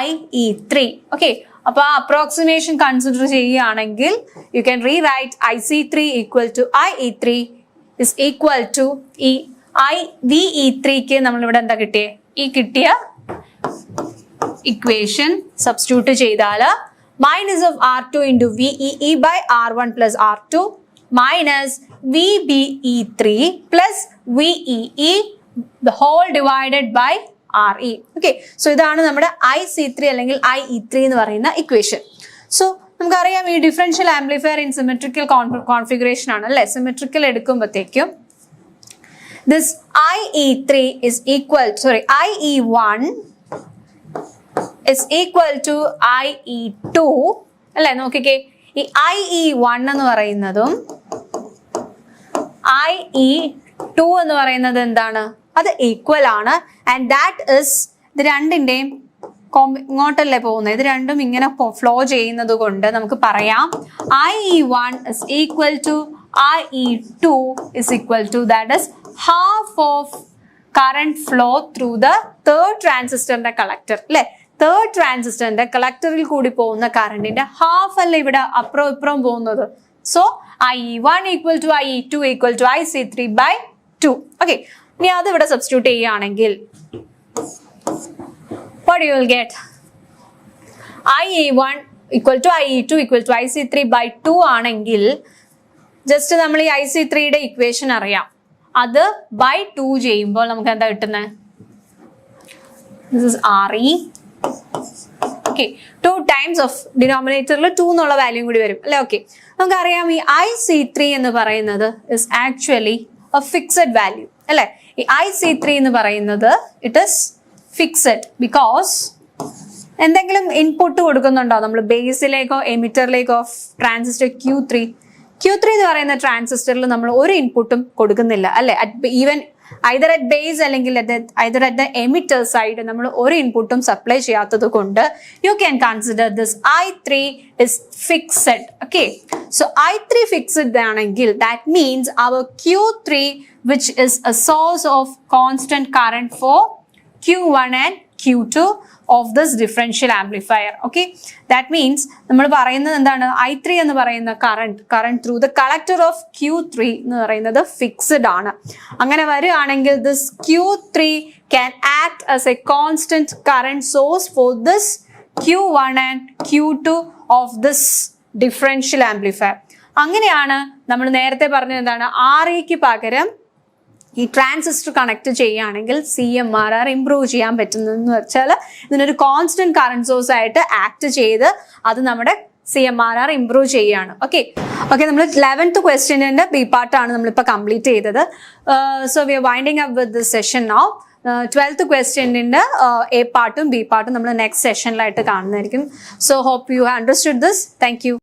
IE3. Okay, അപ്പൊ ആ approximation consider ചെയ്യുകയാണെങ്കിൽ you can rewrite IC3 equal to IE3 is equal to ഈ VE3ക്ക് നമ്മളിവിടെ എന്താ കിട്ടിയേ, ഈ കിട്ടിയ ഇക്വേഷൻ സബ്സ്റ്റിറ്റ്യൂട്ട് ചെയ്താൽ minus of R2 into VEE by R1 plus R2 minus VBE3 plus VEE the whole divided by RE. Okay, so ഇതാണ് നമ്മുടെ IC3 അല്ലെങ്കിൽ IE3 എന്ന് പറയുന്ന ഇക്വേഷൻ. സോ നമുക്കറിയാം ഈ differential amplifier in symmetrical configuration ആണ് അല്ലെ. സിമെട്രിക്കൽ എടുക്കുമ്പോഴത്തേക്കും this IE1 is equal to IE2 അല്ലെ. നോക്കിക്കേ, ഈ IE1 എന്ന് പറയുന്നതും IE2 എന്ന് പറയുന്നത് എന്താണ്, അത് ഈക്വൽ ആണ്. ആൻഡ് ദാറ്റ് ഇസ് ഇത് രണ്ടിന്റെയും ഇങ്ങോട്ടല്ലേ പോകുന്നത്, ഇത് രണ്ടും ഇങ്ങനെ ഫ്ലോ ചെയ്യുന്നത് കൊണ്ട് നമുക്ക് പറയാം IE1 is equal to IE2 is equal to that is half of current flow through the third transistor collector അല്ലെ. തേർഡ് ട്രാൻസിസ്റ്ററിന്റെ കളക്ടറിൽ കൂടി പോകുന്ന കറണ്ടിന്റെ ഹാഫ് അല്ല ഇവിടെ അപ്പുറം ഇപ്പുറം പോകുന്നത്. So IE1 equal to IE2 equal to IC3 by 2. Okay, ഇനി അത് ഇവിടെ സബ്സ്റ്റിറ്റ്യൂട്ട് ചെയ്യുകയാണെങ്കിൽ what you will get, IE1 equal to IE2 equal to IC3 by 2 ആണെങ്കിൽ ജസ്റ്റ് നമ്മൾ ഈ IC3യുടെ ഇക്വേഷൻ അറിയാം, അത് by 2 ചെയ്യുമ്പോൾ നമുക്ക് എന്താ കിട്ടുന്നത്, this is RE. Okay, 2 times of ഡിനോമിനേറ്ററിൽ 2 എന്നുള്ള വാല്യൂ കൂടി വരും അല്ലെ. ഓക്കെ, നമുക്കറിയാം ഈ IC3 എന്ന് പറയുന്നത് is actually A fixed value അല്ലെ. ഈ IC3 എന്ന് പറയുന്നത് ഇറ്റ് ഇസ് ഫിക്സഡ് ബിക്കോസ് എന്തെങ്കിലും ഇൻപുട്ട് കൊടുക്കുന്നുണ്ടോ നമ്മൾ ബേസിലേക്കോ എമിറ്ററിലേക്കോ ഓഫ് ട്രാൻസിസ്റ്റർ Q3 എന്ന് പറയുന്ന ട്രാൻസിസ്റ്ററിൽ നമ്മൾ ഒരു ഇൻപുട്ടും കൊടുക്കുന്നില്ല അല്ലെ. ഈവൻ either at base അല്ലെങ്കിൽ either at the emitter side നമ്മൾ ഒരു ഇൻപുട്ടും സപ്ലൈ ചെയ്യാത്തത് കൊണ്ട് you can consider this I3 is fixed. Okay, so I3 fixed ആണെങ്കിൽ that means our Q3 which is a source of constant current for Q1 and Q2 of this differential amplifier. Okay, that means നമ്മൾ പറയുന്നത് എന്താണ്, I3 എന്ന് പറയുന്ന current through the collector of Q3 എന്ന് പറയുന്നത് fixed ആണ്. അങ്ങനെ വരികയാണെങ്കിൽ this Q3 can act as a constant current source for this Q1 and Q2 of this differential amplifier. അങ്ങനെയാണ് നമ്മൾ നേരത്തെ പറഞ്ഞത് എന്താണ്, REക്ക് പകരം ഈ ട്രാൻസിസ്റ്റർ കണക്ട് ചെയ്യുകയാണെങ്കിൽ CMRR ഇംപ്രൂവ് ചെയ്യാൻ പറ്റുന്നതെന്ന് വെച്ചാൽ ഇതിനൊരു കോൺസ്റ്റന്റ് കറന്റ് സോഴ്സ് ആയിട്ട് ആക്ട് ചെയ്ത് അത് നമ്മുടെ CMRR ഇംപ്രൂവ് ചെയ്യുകയാണ്. ഓക്കെ, നമ്മൾ 11th ക്വസ്റ്റ്യനിന്റെ ബി പാർട്ടാണ് നമ്മളിപ്പോൾ കംപ്ലീറ്റ് ചെയ്തത്. So we are winding up with this session now. 12th ക്വസ്റ്റ്യനിന്റെ എ പാർട്ടും ബി പാർട്ടും നമ്മൾ നെക്സ്റ്റ് സെഷനിലായിട്ട് കാണുന്നതായിരിക്കും. So hope you have understood this. Thank U.